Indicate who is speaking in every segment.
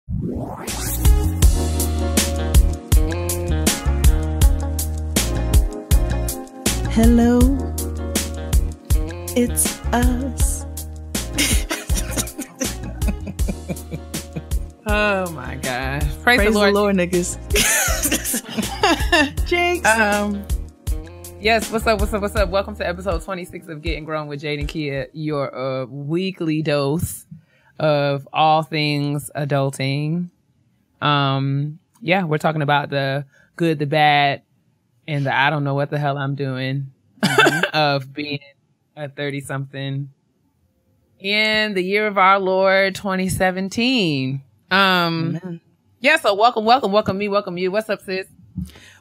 Speaker 1: Hello, it's us.
Speaker 2: Oh my God! Praise
Speaker 1: the Lord, niggas. Jinx.
Speaker 2: Yes. What's up? Welcome to episode 26 of Gettin' Grown with Jade and Keia, your weekly dose of all things adulting. Yeah, we're talking about the good, the bad, and the I don't know what the hell I'm doing of being a 30-something in the year of our Lord 2017.
Speaker 1: Amen.
Speaker 2: Yeah, so welcome me, welcome you. What's up, sis?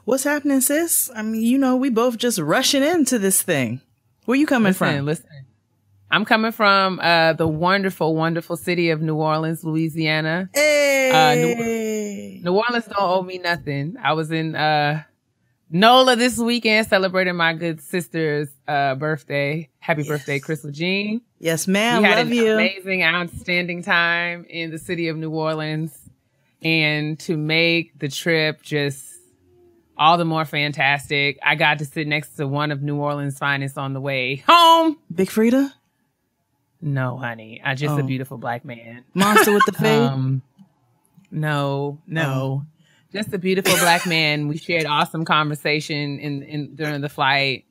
Speaker 1: What's happening, sis? I mean, you know, we both just rushing into this thing. Where you coming from?
Speaker 2: Listen. I'm coming from the wonderful, wonderful city of New Orleans, Louisiana.
Speaker 1: Hey!
Speaker 2: New Orleans don't owe me nothing. I was in NOLA this weekend celebrating my good sister's birthday. Happy birthday, Crystal Jean.
Speaker 1: Yes, ma'am.
Speaker 2: We had
Speaker 1: Love
Speaker 2: an
Speaker 1: you.
Speaker 2: amazing, outstanding time in the city of New Orleans. And to make the trip just all the more fantastic, I got to sit next to one of New Orleans' finest on the way home.
Speaker 1: Big Frida?
Speaker 2: No, honey. I just a beautiful black man.
Speaker 1: Monster with the fade?
Speaker 2: No. Just a beautiful black man. We shared awesome conversation in during the flight.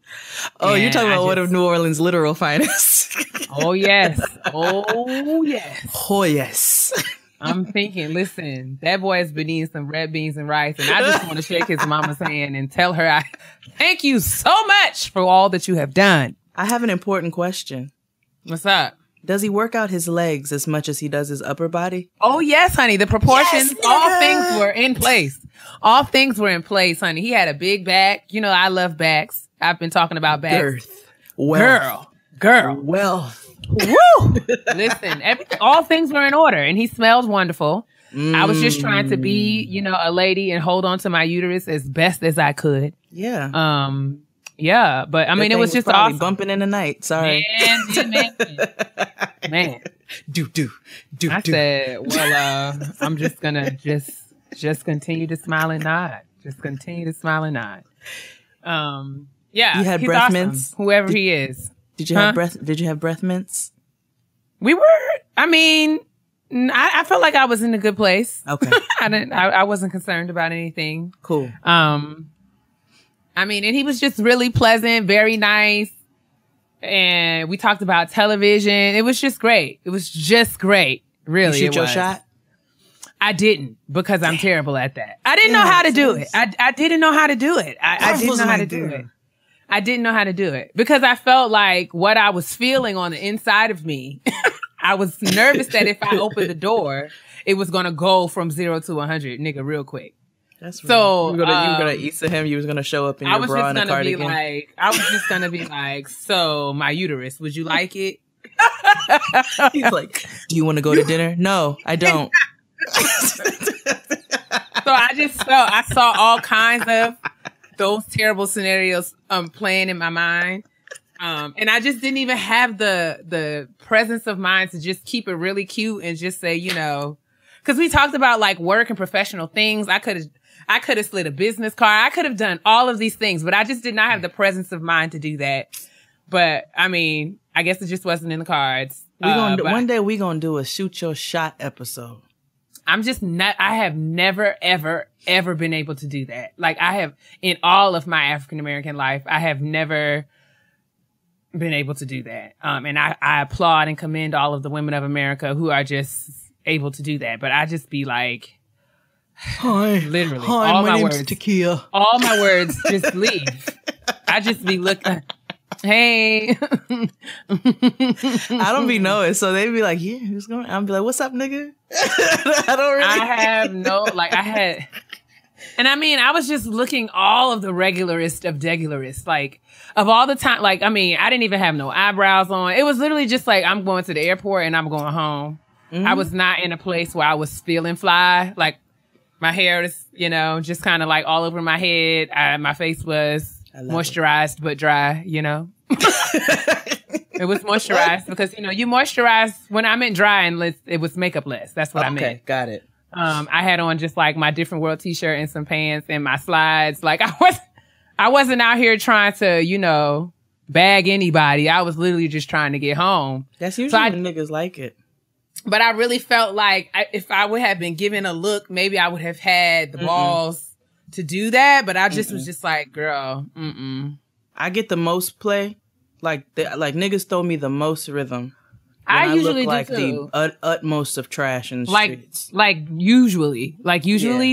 Speaker 1: Oh, and you're talking about one of New Orleans' literal finest.
Speaker 2: Oh, yes. Oh, yes.
Speaker 1: Oh, yes.
Speaker 2: I'm thinking, listen, that boy has been eating some red beans and rice, and I just want to shake his mama's hand and tell her, I thank you so much for all that you have done.
Speaker 1: I have an important question.
Speaker 2: What's up?
Speaker 1: Does he work out his legs as much as he does his upper body?
Speaker 2: Oh, yes, honey. The proportions, all things were in place. All things were in place, honey. He had a big back. You know, I love backs. I've been talking about backs.
Speaker 1: Girth. Wealth.
Speaker 2: Girl.
Speaker 1: Wealth.
Speaker 2: Woo! Listen, all things were in order, and he smelled wonderful. I was just trying to be, you know, a lady and hold on to my uterus as best as I could.
Speaker 1: Yeah.
Speaker 2: Yeah, but I mean, it was just awesome.
Speaker 1: Bumping in the night. Sorry.
Speaker 2: Man.
Speaker 1: Do.
Speaker 2: I said, well, I'm just gonna just continue to smile and nod. Just continue to smile and nod. Yeah.
Speaker 1: You had
Speaker 2: he's
Speaker 1: breath
Speaker 2: awesome,
Speaker 1: mints?
Speaker 2: whoever he is.
Speaker 1: Did you have breath? Did you have breath mints?
Speaker 2: We were. I mean, I felt like I was in a good place.
Speaker 1: Okay.
Speaker 2: I wasn't concerned about anything.
Speaker 1: Cool.
Speaker 2: I mean, and he was just really pleasant, very nice. And we talked about television. It was just great. It was just great. Really.
Speaker 1: You shoot your shot?
Speaker 2: I didn't, because I'm terrible at that. I didn't know how to do it. I didn't know how to do it. I didn't know how to do it. I didn't know how to do it because I felt like what I was feeling on the inside of me, I was nervous that if I opened the door, it was going to go from 0 to 100, nigga, real quick.
Speaker 1: That's right.
Speaker 2: So
Speaker 1: you were gonna eat to him. You was gonna show up in your bra and a cardigan.
Speaker 2: I was just gonna be like, so my uterus, would you like it?
Speaker 1: He's like, do you want to go to dinner? No, I don't.
Speaker 2: So I saw all kinds of those terrible scenarios playing in my mind. And I just didn't even have the presence of mind to just keep it really cute and just say, you know, because we talked about like work and professional things. I could have slid a business card. I could have done all of these things, but I just did not have the presence of mind to do that. But I mean, I guess it just wasn't in the cards.
Speaker 1: One day we gonna do a shoot your shot episode.
Speaker 2: I'm just not, I have never, ever been able to do that. Like I have, in all of my African-American life, I have never been able to do that. And I applaud and commend all of the women of America who are just able to do that. But I just be like,
Speaker 1: hi,
Speaker 2: literally,
Speaker 1: hi,
Speaker 2: all
Speaker 1: my
Speaker 2: words,
Speaker 1: name's Keia.
Speaker 2: All my words just leave. I just be looking, hey.
Speaker 1: I don't be knowing. So they be like, yeah, who's going? I'm be like, what's up, nigga?
Speaker 2: And I mean, I was just looking all of the regularist of degularists, like of all the time. Like, I mean, I didn't even have no eyebrows on. It was literally just like, I'm going to the airport and I'm going home. Mm-hmm. I was not in a place where I was feeling fly. Like my hair is, you know, just kind of like all over my head. My face was moisturized, but dry, you know. It was moisturized because, you know, you moisturize when I meant dry and it was makeup less. That's what I meant.
Speaker 1: Okay, got it.
Speaker 2: I had on just like my Different World t-shirt and some pants and my slides. Like I wasn't out here trying to, you know, bag anybody. I was literally just trying to get home.
Speaker 1: That's usually when niggas like it.
Speaker 2: But I really felt like if I would have been given a look, maybe I would have had the balls to do that. But I just was just like, girl,
Speaker 1: I get the most play. Like niggas throw me the most rhythm.
Speaker 2: I usually
Speaker 1: look like
Speaker 2: do too.
Speaker 1: The utmost of trash in the streets.
Speaker 2: Like usually,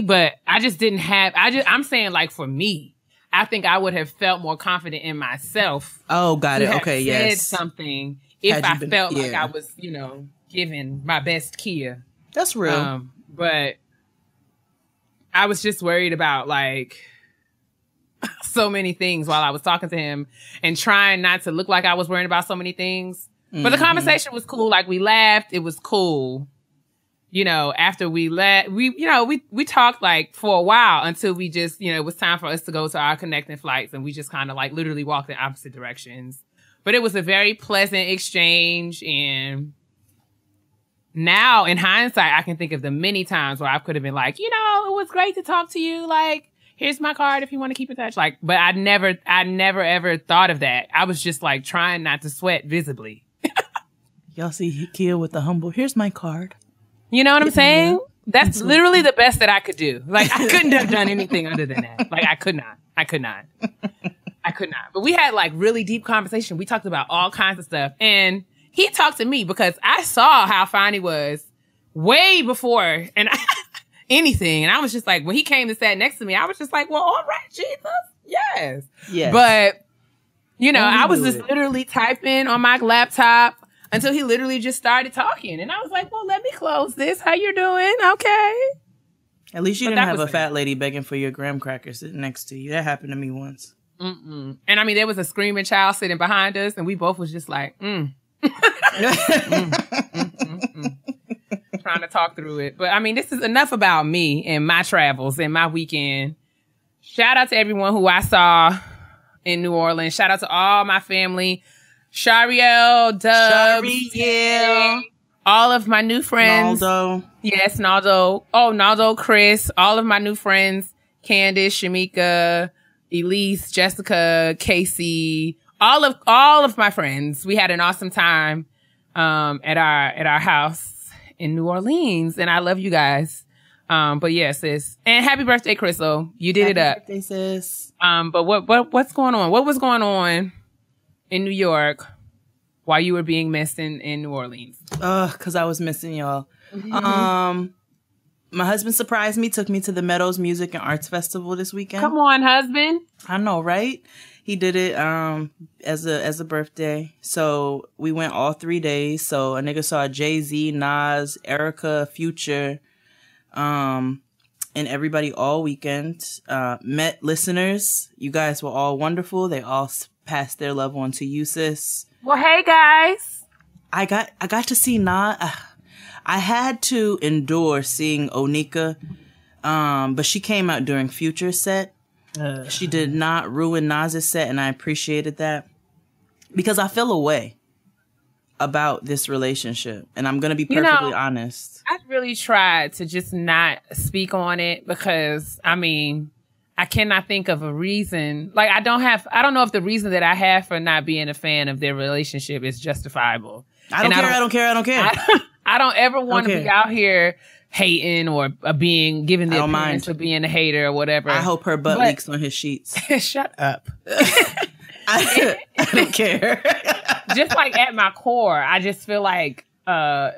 Speaker 2: but I just didn't have, I'm saying like for me, I think I would have felt more confident in myself.
Speaker 1: Oh, got it. Okay,
Speaker 2: yes. Said something if I felt like I was, you know, giving my best Keia.
Speaker 1: That's real.
Speaker 2: But I was just worried about like so many things while I was talking to him and trying not to look like I was worrying about so many things. But the conversation was cool. Like we laughed. It was cool. You know, after we we talked like for a while until we just, you know, it was time for us to go to our connecting flights and we just kind of like literally walked in opposite directions. But it was a very pleasant exchange. And now in hindsight, I can think of the many times where I could have been like, you know, it was great to talk to you. Like, here's my card if you want to keep in touch. Like, but I never ever thought of that. I was just like trying not to sweat visibly.
Speaker 1: Y'all see Keia with the humble, here's my card.
Speaker 2: You know what I'm saying? That's literally the best that I could do. Like, I couldn't have done anything other than that. Like, I could not. But we had like really deep conversation. We talked about all kinds of stuff. And he talked to me because I saw how fine he was way before anything. And I was just like, when he came and sat next to me, I was just like, well, all right, Jesus. Yes. But, you know, I was just literally typing on my laptop until he literally just started talking. And I was like, well, let me close this. How you doing? Okay.
Speaker 1: At least you didn't have a fat lady begging for your graham crackers sitting next to you. That happened to me once.
Speaker 2: And I mean, there was a screaming child sitting behind us and we both was just like, trying to talk through it. But I mean, this is enough about me and my travels and my weekend. Shout out to everyone who I saw in New Orleans. Shout out to all my family. Shariel, Dubs, all of my new friends.
Speaker 1: Naldo.
Speaker 2: Yes, Naldo. Oh, Naldo, Chris, all of my new friends. Candace, Shamika, Elise, Jessica, Casey, all of my friends. We had an awesome time at our house in New Orleans, and I love you guys. But yes, sis. And happy birthday, Crystal. You did it up.
Speaker 1: Happy birthday, sis.
Speaker 2: But what's going on? What was going on in New York while you were being missed in New Orleans?
Speaker 1: Because I was missing y'all. My husband surprised me, took me to the Meadows Music and Arts Festival this weekend.
Speaker 2: Come on, husband.
Speaker 1: I know, right? He did it as a birthday. So we went all 3 days. So a nigga saw Jay-Z, Nas, Erica, Future, and everybody all weekend. Met listeners. You guys were all wonderful. They all passed their love on to you, sis.
Speaker 2: Well, hey guys.
Speaker 1: I got to see Nas. I had to endure seeing Onika, but she came out during Future's set. She did not ruin Nas's set, and I appreciated that because I feel a way about this relationship, and I'm gonna be perfectly honest.
Speaker 2: I really tried to just not speak on it because I mean, I cannot think of a reason. Like I don't know if the reason that I have for not being a fan of their relationship is justifiable.
Speaker 1: I don't care.
Speaker 2: I don't ever want to be out here hating or giving the appearance of being a hater or whatever.
Speaker 1: I hope her butt leaks on his sheets.
Speaker 2: Shut up.
Speaker 1: I don't care.
Speaker 2: Just like at my core, I just feel like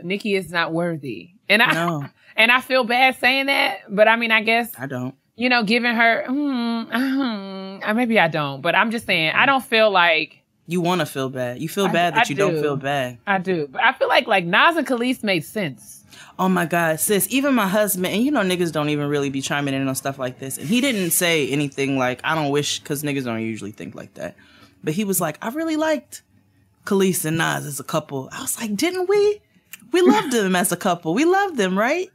Speaker 2: Nikki is not worthy. And I feel bad saying that, but I mean, I guess
Speaker 1: I don't.
Speaker 2: You know, giving her maybe I don't, but I'm just saying I don't feel like
Speaker 1: you want to feel bad. You feel bad that you don't feel bad.
Speaker 2: I do. But I feel like Nas and Khalees made sense.
Speaker 1: Oh my God, sis. Even my husband, and you know niggas don't even really be chiming in on stuff like this. And he didn't say anything like, I don't wish, because niggas don't usually think like that. But he was like, I really liked Khalees and Nas as a couple. I was like, didn't we? We loved them as a couple. We loved them, right?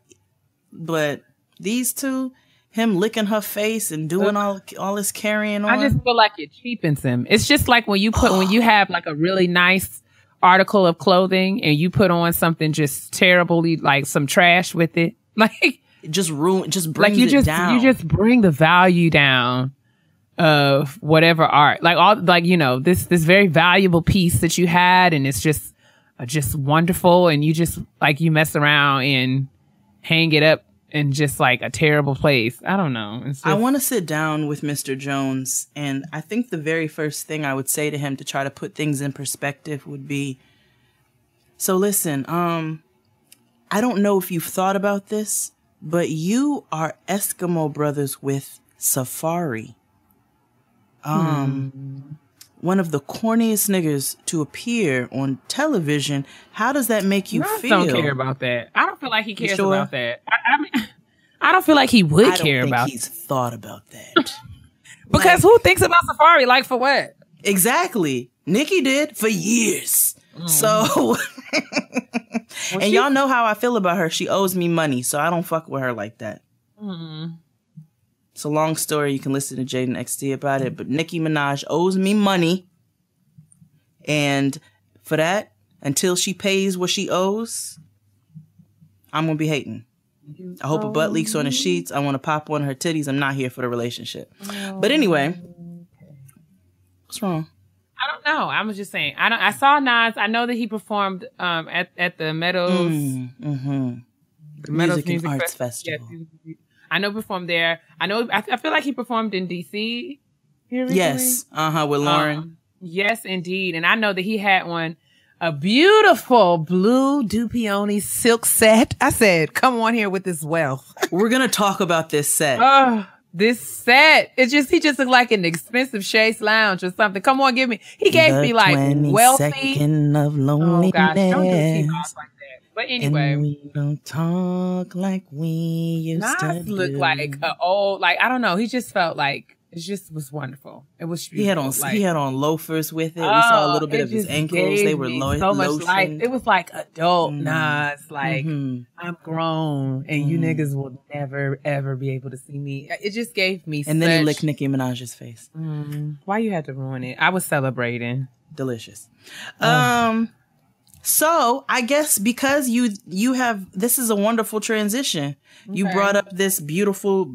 Speaker 1: But these two, him licking her face and doing all this carrying on.
Speaker 2: I just feel like it cheapens him. It's just like when you have like a really nice article of clothing and you put on something just terribly, like some trash with it. Like,
Speaker 1: just brings
Speaker 2: you
Speaker 1: it down.
Speaker 2: You just bring the value down of whatever art, this very valuable piece that you had, and it's just wonderful, and you just you mess around and hang it up in just a terrible place. I don't know.
Speaker 1: I want to sit down with Mr. Jones, and I think the very first thing I would say to him to try to put things in perspective would be, so listen, I don't know if you've thought about this, but you are Eskimo brothers with Safari. One of the corniest niggas to appear on television. How does that make you feel?
Speaker 2: I don't care about that. I don't feel like he cares about that. I mean, I don't feel like he would care about. I don't think
Speaker 1: he's thought about that.
Speaker 2: Because who thinks about Safari? For what?
Speaker 1: Exactly. Nikki did for years. So, and y'all know how I feel about her. She owes me money, so I don't fuck with her like that. It's a long story. You can listen to Jade and XD about it. But Nicki Minaj owes me money. And for that, until she pays what she owes, I'm going to be hating. I hope a butt leaks on the sheets. I want to pop on her titties. I'm not here for the relationship. But anyway, what's wrong?
Speaker 2: I don't know. I was just saying. I saw Nas. I know that he performed at the Meadows.
Speaker 1: The Meadows Music and Arts Festival.
Speaker 2: Yes, I know performed there. I feel like he performed in DC here recently.
Speaker 1: Yes. With Lauren.
Speaker 2: Yes, indeed. And I know that he had a beautiful blue Dupioni silk set. I said, come on here with this wealth.
Speaker 1: We're going to talk about this set.
Speaker 2: This set. He just looked like an expensive Chase Lounge or something. Come on, give me. He gave me wealthy.
Speaker 1: Of loneliness.
Speaker 2: Oh gosh, don't do T-Boss like that. But anyway,
Speaker 1: and we don't talk like we used to do.
Speaker 2: Looked like an old, I don't know. He just felt like it just was wonderful. It was beautiful.
Speaker 1: He had on loafers with it. We saw a little bit of his ankles. They were so much life.
Speaker 2: It was like adult Nas. I'm grown, and you niggas will never ever be able to see me. It just gave me.
Speaker 1: And then he licked Nicki Minaj's face.
Speaker 2: Why you had to ruin it? I was celebrating.
Speaker 1: Delicious. So I guess because you have, this is a wonderful transition. Okay. You brought up this beautiful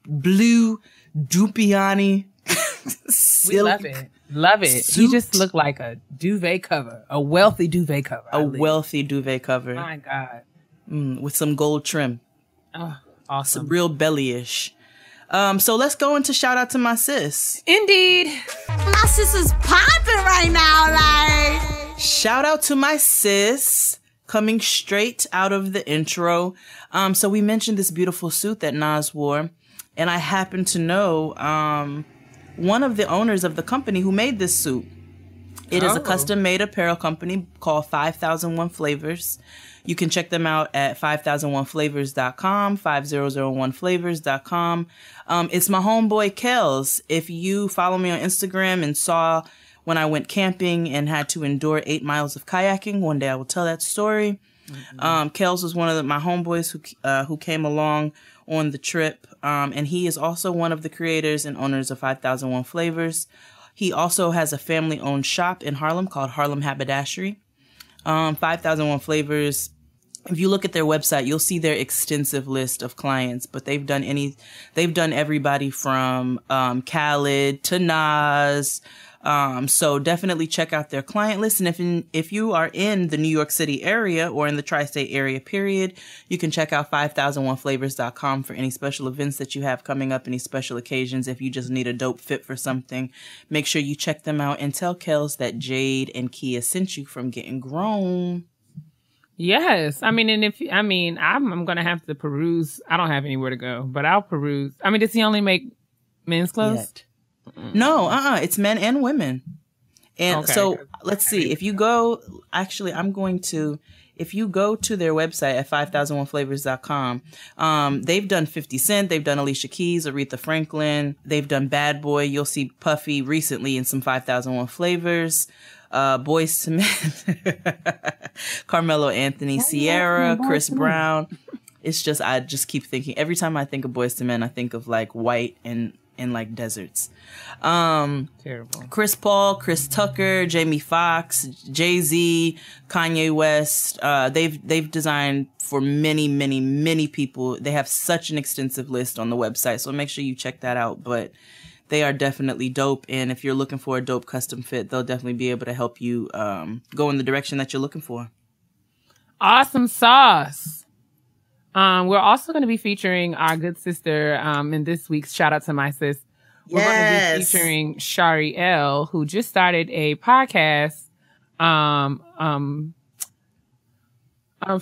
Speaker 1: blue Dupioni silk.
Speaker 2: We love it. Love it. Suit. He just looked like a duvet cover, a wealthy duvet cover.
Speaker 1: Wealthy duvet cover.
Speaker 2: My God.
Speaker 1: With some gold trim.
Speaker 2: Oh, awesome.
Speaker 1: Some real belly-ish. So let's go into shout out to my sis.
Speaker 2: Indeed.
Speaker 3: My sis is popping right now,
Speaker 1: Shout out to my sis, coming straight out of the intro. So we mentioned this beautiful suit that Nas wore, and I happen to know one of the owners of the company who made this suit. It is a custom-made apparel company called 5001 Flavors. You can check them out at 5001flavors.com, 5001flavors.com. It's my homeboy Kels. If you follow me on Instagram and saw when I went camping and had to endure 8 miles of kayaking, one day I will tell that story. Kels was one of my homeboys who came along on the trip, and he is also one of the creators and owners of 5001 Flavors. He also has a family-owned shop in Harlem called Harlem Haberdashery. 5001 Flavors, if you look at their website, you'll see their extensive list of clients, but they've done everybody from Khaled to Nas. So definitely check out their client list. And if you are in the New York City area or in the tri-state area, period, you can check out 5001flavors.com for any special events that you have coming up, any special occasions. If you just need a dope fit for something, make sure you check them out and tell Kels that Jade and Keia sent you from Getting Grown.
Speaker 2: Yes. I'm going to have to peruse. I don't have anywhere to go, but I'll peruse. Does he only make men's clothes?
Speaker 1: Yet. No, it's men and women. And so let's see. If you go, if you go to their website at 5001flavors.com, they've done 50 Cent, they've done Alicia Keys, Aretha Franklin, they've done Bad Boy. You'll see Puffy recently in some 5001 Flavors. Boys to Men, Carmelo Anthony, Sierra, Chris Brown. It's just, I just keep thinking, every time I think of Boys to Men, I think of white and in like deserts.
Speaker 2: Terrible.
Speaker 1: Chris Paul, Chris Tucker, Jamie Foxx, Jay-Z, Kanye West. They've designed for many people. They have such an extensive list on the website, so make sure you check that out. But they are definitely dope, and if you're looking for a dope custom fit, they'll definitely be able to help you go in the direction that you're looking for.
Speaker 2: Awesome sauce. We're also going to be featuring our good sister in this week's Shout Out to My Sis. We're going to be featuring Shari L, who just started a podcast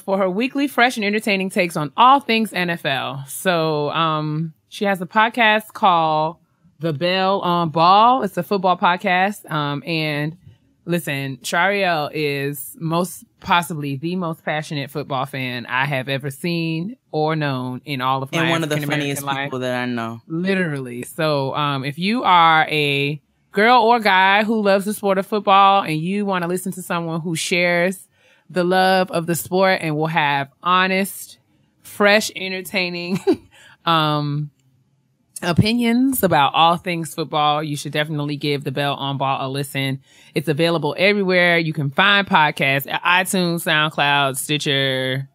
Speaker 2: for her weekly fresh and entertaining takes on all things NFL. So she has a podcast called The Belle on Ball. It's a football podcast. And listen, Shari L is possibly the most passionate football fan I have ever seen or known in all of my
Speaker 1: and one of the
Speaker 2: African-American
Speaker 1: funniest
Speaker 2: life.
Speaker 1: people that I know.
Speaker 2: Literally. So if you are a girl or guy who loves the sport of football and you want to listen to someone who shares the love of the sport and will have honest, fresh, entertaining opinions about all things football, you should definitely give The Belle on Ball a listen. It's available everywhere. You can find podcasts at iTunes, SoundCloud, Stitcher,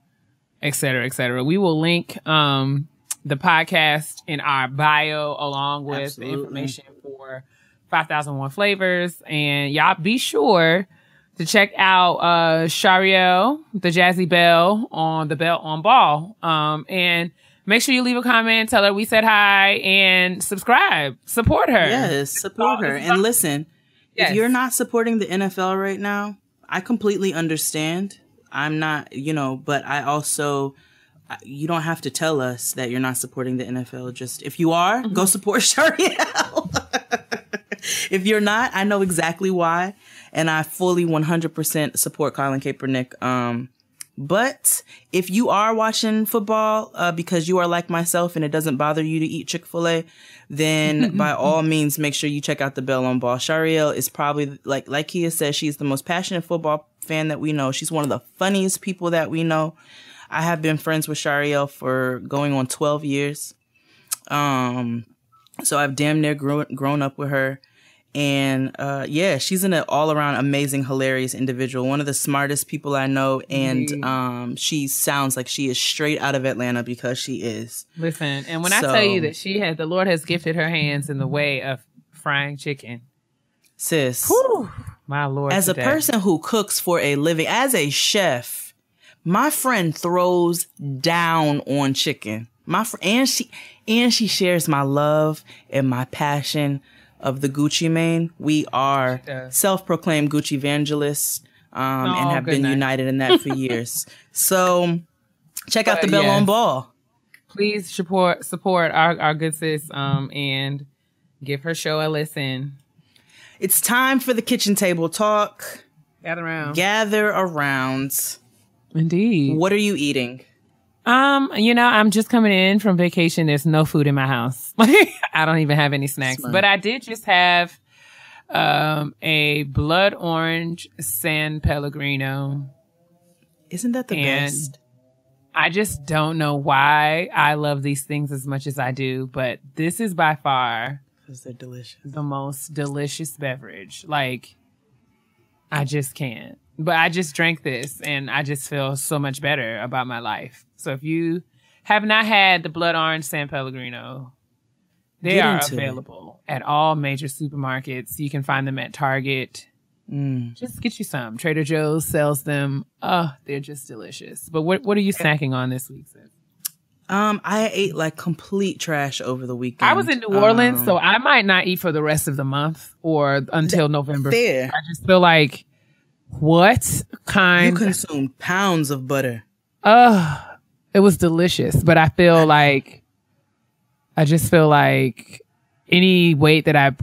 Speaker 2: etc., etc. We will link the podcast in our bio along with the information for 5001 Flavors. And y'all be sure to check out Shariel, the Jazzy Belle on The Belle on Ball. And make sure you leave a comment, tell her we said hi, and subscribe. Support her.
Speaker 1: Yes, support her. And listen, if you're not supporting the NFL right now, I completely understand. I'm not, but I also, you don't have to tell us that you're not supporting the NFL. Just, if you are, go support Shariel. If you're not, I know exactly why. And I fully 100% support Colin Kaepernick. But if you are watching football because you are like myself and it doesn't bother you to eat Chick-fil-A, then by all means, make sure you check out The Belle on Ball. Shariel is probably, like Keia says, she's the most passionate football fan that we know. She's one of the funniest people that we know. I have been friends with Shariel for going on 12 years. So I've damn near grown up with her. And she's an all-around amazing, hilarious individual. One of the smartest people I know. And she sounds like she is straight out of Atlanta because she is.
Speaker 2: Listen, and when I tell you that the Lord has gifted her hands in the way of frying chicken.
Speaker 1: Sis.
Speaker 2: Whew, my Lord.
Speaker 1: As
Speaker 2: today.
Speaker 1: a person who cooks for a living, as a chef, my friend throws down on chicken. And she shares my love and my passion of the Gucci mane. We are self-proclaimed Gucci evangelists and have been united in that for years. So check out The Belle on Ball.
Speaker 2: Please support our good sis and give her show a listen.
Speaker 1: It's time for the kitchen table talk. Gather around.
Speaker 2: Indeed.
Speaker 1: What are you eating?
Speaker 2: I'm just coming in from vacation. There's no food in my house. I don't even have any snacks. But I did just have a blood orange San Pellegrino.
Speaker 1: Isn't that the best?
Speaker 2: I just don't know why I love these things as much as I do, but this is by far
Speaker 1: because they're delicious.
Speaker 2: The most delicious beverage. Like, I just can't. But I just drank this and I just feel so much better about my life. So if you have not had the blood orange San Pellegrino, they are available at all major supermarkets. You can find them at Target. Just get you some. Trader Joe's sells them. Oh, they're just delicious. But what are you snacking on this week, sis?
Speaker 1: I ate like complete trash over the weekend.
Speaker 2: I was in New Orleans, so I might not eat for the rest of the month or until November.
Speaker 1: Fair.
Speaker 2: I just feel like, what kind?
Speaker 1: You consumed pounds of butter.
Speaker 2: It was delicious, but I just feel like any weight that I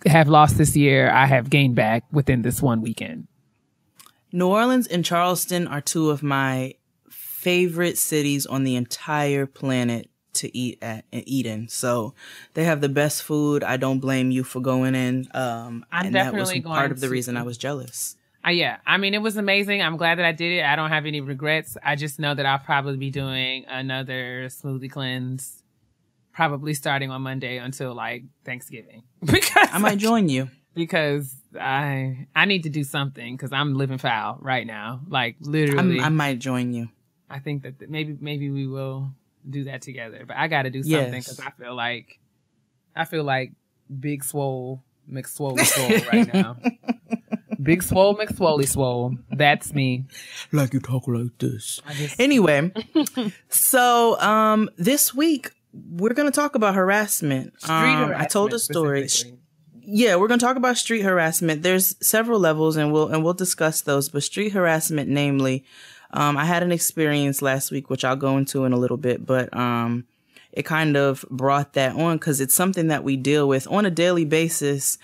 Speaker 2: have lost this year, I have gained back within this one weekend.
Speaker 1: New Orleans and Charleston are two of my favorite cities on the entire planet to eat in. So they have the best food. I don't blame you for going in.
Speaker 2: I'm
Speaker 1: and
Speaker 2: definitely
Speaker 1: that was part of the reason I was jealous.
Speaker 2: Yeah. I mean, it was amazing. I'm glad that I did it. I don't have any regrets. I just know that I'll probably be doing another smoothie cleanse probably starting on Monday until like Thanksgiving. Because
Speaker 1: I might join you.
Speaker 2: Because I need to do something because I'm living foul right now. Like literally.
Speaker 1: I might join you.
Speaker 2: I think that maybe we will do that together. But I got to do something because I feel like Big Swole McSwole right now. Big Swole McSwoley Swole. That's me.
Speaker 1: Like you talk like this. Anyway, so this week we're gonna talk about harassment.
Speaker 2: Street harassment.
Speaker 1: I told a story. Yeah, we're gonna talk about street harassment. There's several levels, and we'll discuss those. But street harassment, namely, I had an experience last week, which I'll go into in a little bit. But it kind of brought that on because it's something that we deal with on a daily basis.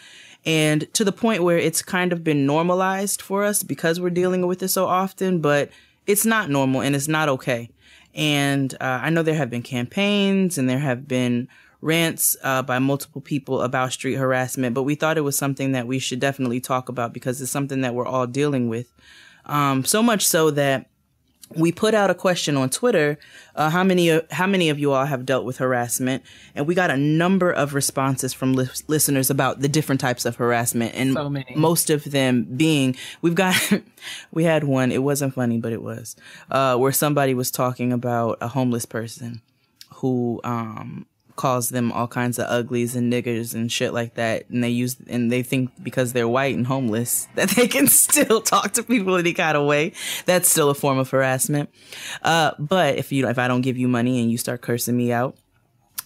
Speaker 1: And to the point where it's kind of been normalized for us because we're dealing with it so often, but it's not normal and it's not okay. And I know there have been campaigns and there have been rants by multiple people about street harassment, but we thought it was something that we should definitely talk about because it's something that we're all dealing with. So much so that we put out a question on Twitter, how many of you all have dealt with harassment? And we got a number of responses from listeners about the different types of harassment. And
Speaker 2: so many. Most
Speaker 1: of them being, we had one, it wasn't funny, but it was, where somebody was talking about a homeless person who calls them all kinds of uglies and niggers and shit like that. And they think because they're white and homeless that they can still talk to people any kind of way. That's still a form of harassment. But if I don't give you money and you start cursing me out,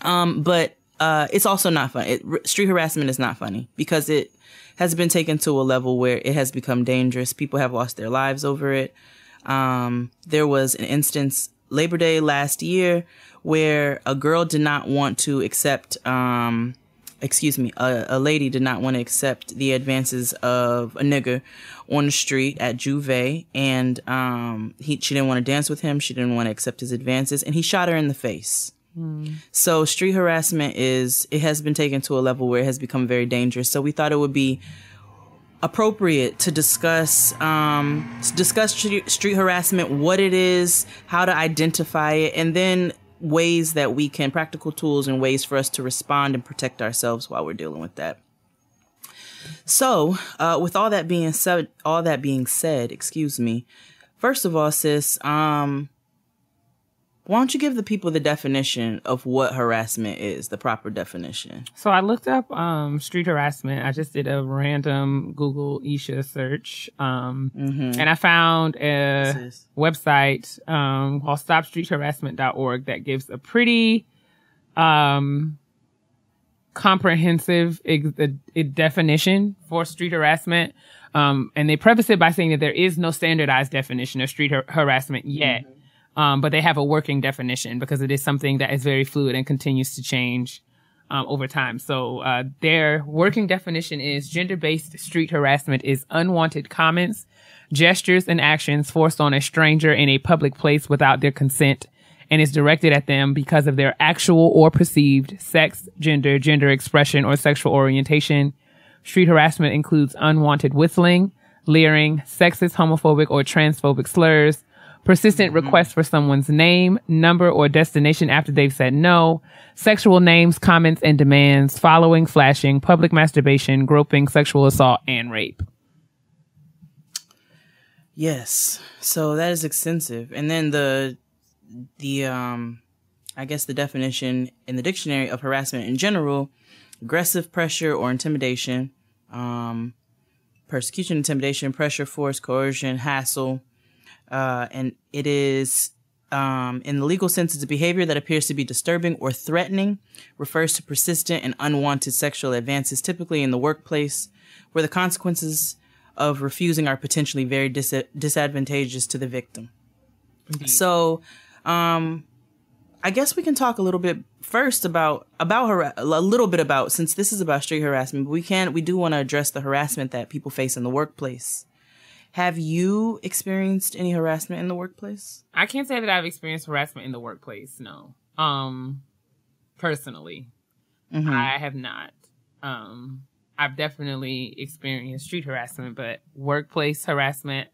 Speaker 1: but it's also not fun. Street harassment is not funny because it has been taken to a level where it has become dangerous. People have lost their lives over it. There was an instance Labor Day last year where a girl did not want to accept, a lady did not want to accept the advances of a nigger on the street at Juve. And she didn't want to dance with him. She didn't want to accept his advances. And he shot her in the face. So street harassment it has been taken to a level where it has become very dangerous. So we thought it would be appropriate to discuss street harassment, what it is, how to identify it, and then practical tools and ways for us to respond and protect ourselves while we're dealing with that. So, with all that being said, excuse me. First of all, sis, why don't you give the people the definition of what harassment is, the proper definition?
Speaker 2: So I looked up street harassment. I just did a random Google Isha search. And I found a website called stopstreetharassment.org that gives a pretty comprehensive definition for street harassment. And they preface it by saying that there is no standardized definition of street harassment yet. But they have a working definition because it is something that is very fluid and continues to change over time. So their working definition is gender-based street harassment is unwanted comments, gestures, and actions forced on a stranger in a public place without their consent and is directed at them because of their actual or perceived sex, gender expression, or sexual orientation. Street harassment includes unwanted whistling, leering, sexist, homophobic, or transphobic slurs, persistent requests for someone's name, number, or destination after they've said no, sexual names, comments, and demands, following, flashing, public masturbation, groping, sexual assault, and rape.
Speaker 1: Yes. So that is extensive. And then the definition in the dictionary of harassment in general, aggressive pressure or intimidation, persecution, intimidation, pressure, force, coercion, hassle. And it is, in the legal sense, it's a behavior that appears to be disturbing or threatening, refers to persistent and unwanted sexual advances, typically in the workplace, where the consequences of refusing are potentially very disadvantageous to the victim. Indeed. So, I guess we can talk a little bit first about since this is about street harassment, but we do want to address the harassment that people face in the workplace. Have you experienced any harassment in the workplace?
Speaker 2: I can't say that I've experienced harassment in the workplace, no. Personally, I have not. I've definitely experienced street harassment, but workplace harassment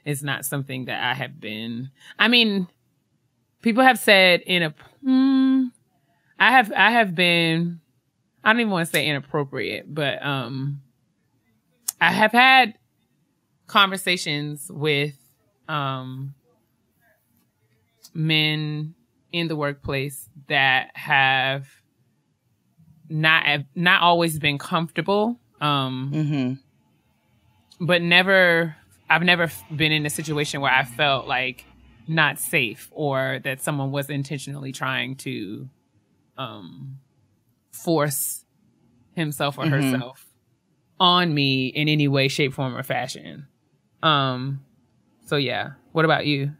Speaker 2: is not something that I have been. I mean, people have said I have been, I don't even want to say inappropriate, but I have had conversations with men in the workplace that have not always been comfortable. But I've never been in a situation where I felt like not safe or that someone was intentionally trying to force himself or herself on me in any way, shape, form, or fashion. So yeah. What about you?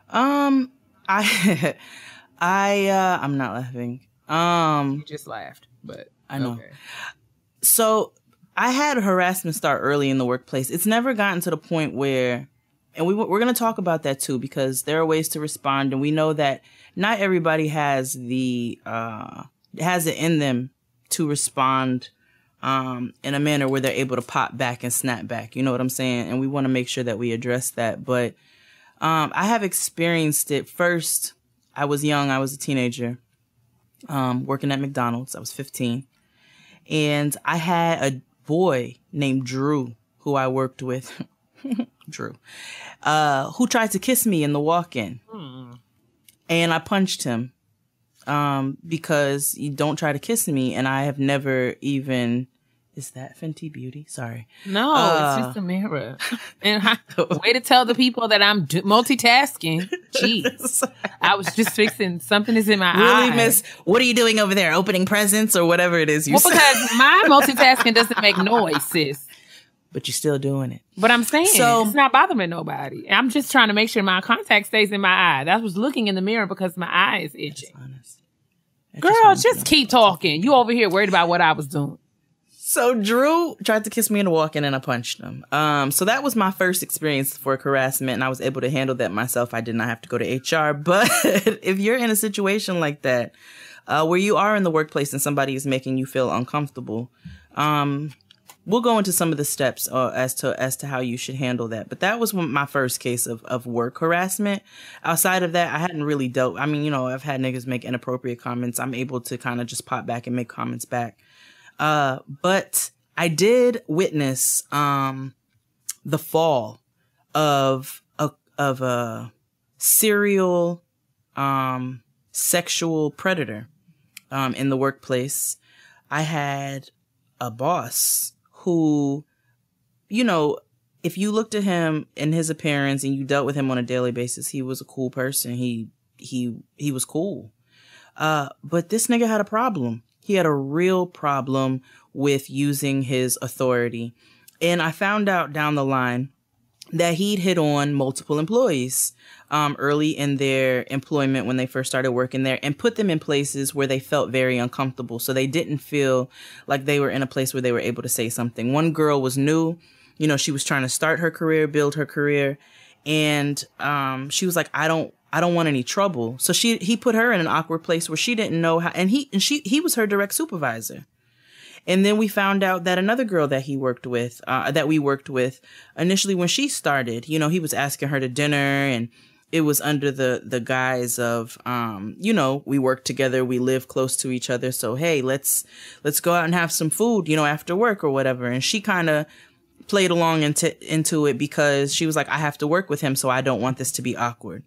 Speaker 1: I'm not laughing.
Speaker 2: You just laughed, but
Speaker 1: I know.
Speaker 2: Okay.
Speaker 1: So I had harassment start early in the workplace. It's never gotten to the point where, and we're going to talk about that too, because there are ways to respond, and we know that not everybody has has it in them to respond in a manner where they're able to pop back and snap back. You know what I'm saying? And we want to make sure that we address that. But I have experienced it. First, I was young. I was a teenager working at McDonald's. I was 15. And I had a boy named Drew who I worked with. Drew. Who tried to kiss me in the walk-in. And I punched him because you don't try to kiss me. And I have never even... Is that Fenty Beauty? Sorry.
Speaker 2: No, it's just a mirror. And way to tell the people that I'm multitasking. Jeez. I was just fixing something is in my eye.
Speaker 1: Really, miss? What are you doing over there? Opening presents or whatever it is you say?
Speaker 2: Because my multitasking doesn't make noise, sis.
Speaker 1: But you're still doing it.
Speaker 2: But I'm saying it's not bothering nobody. I'm just trying to make sure my contact stays in my eye. I was looking in the mirror because my eye is itching. Girl, just keep talking. You over here worried about what I was doing.
Speaker 1: So Drew tried to kiss me in the walk-in and I punched him. So that was my first experience for harassment, and I was able to handle that myself. I did not have to go to HR. But if you're in a situation like that, where you are in the workplace and somebody is making you feel uncomfortable, we'll go into some of the steps as to how you should handle that. But that was my first case of work harassment. Outside of that, I hadn't really dealt. I mean, I've had niggas make inappropriate comments. I'm able to kind of just pop back and make comments back. But I did witness the fall of a serial sexual predator in the workplace. I had a boss who, if you looked at him and his appearance and you dealt with him on a daily basis, he was a cool person. He was cool. But this nigga had a problem. He had a real problem with using his authority. And I found out down the line that he'd hit on multiple employees early in their employment when they first started working there, and put them in places where they felt very uncomfortable. So they didn't feel like they were in a place where they were able to say something. One girl was new. She was trying to start her career, build her career. And she was like, I don't want any trouble. So he put her in an awkward place where she didn't know how, and he was her direct supervisor. And then we found out that another girl that we worked with, initially when she started, he was asking her to dinner, and it was under the guise of, we work together, we live close to each other. So, hey, let's go out and have some food, after work or whatever. And she kind of played along into it because she was like, I have to work with him, so I don't want this to be awkward.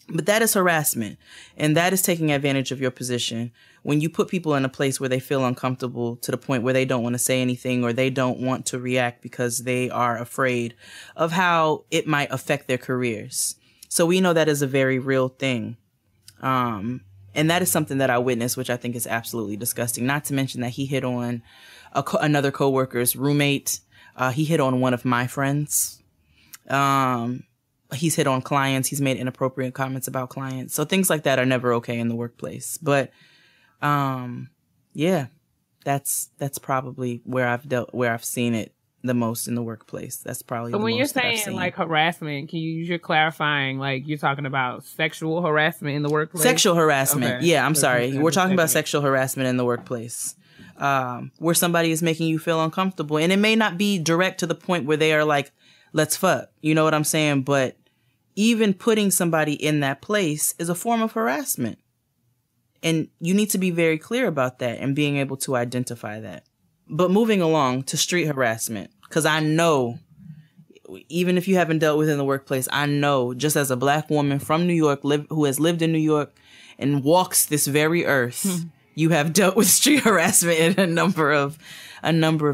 Speaker 1: But that is harassment, and that is taking advantage of your position. When you put people in a place where they feel uncomfortable to the point where they don't want to say anything or they don't want to react because they are afraid of how it might affect their careers. So we know that is a very real thing. And that is something that I witnessed, which I think is absolutely disgusting. Not to mention that he hit on another coworker's roommate. He hit on one of my friends. He's hit on clients. He's made inappropriate comments about clients. So things like that are never okay in the workplace. But, yeah, that's probably where I've seen it the most in the workplace. That's probably.
Speaker 2: So
Speaker 1: the
Speaker 2: when
Speaker 1: most
Speaker 2: you're
Speaker 1: that I've
Speaker 2: saying
Speaker 1: seen.
Speaker 2: like harassment, you're clarifying, like you're talking about sexual harassment in the workplace?
Speaker 1: Sexual harassment.
Speaker 2: Okay.
Speaker 1: Yeah, I'm sorry. We're talking about sexual harassment in the workplace. Where somebody is making you feel uncomfortable. And it may not be direct to the point where they are like, let's fuck. You know what I'm saying? But even putting somebody in that place is a form of harassment. And you need to be very clear about that and being able to identify that. But moving along to street harassment, because I know, even if you haven't dealt with it in the workplace, I know just as a Black woman from New York who has lived in New York and walks this very earth, you have dealt with street harassment in a number of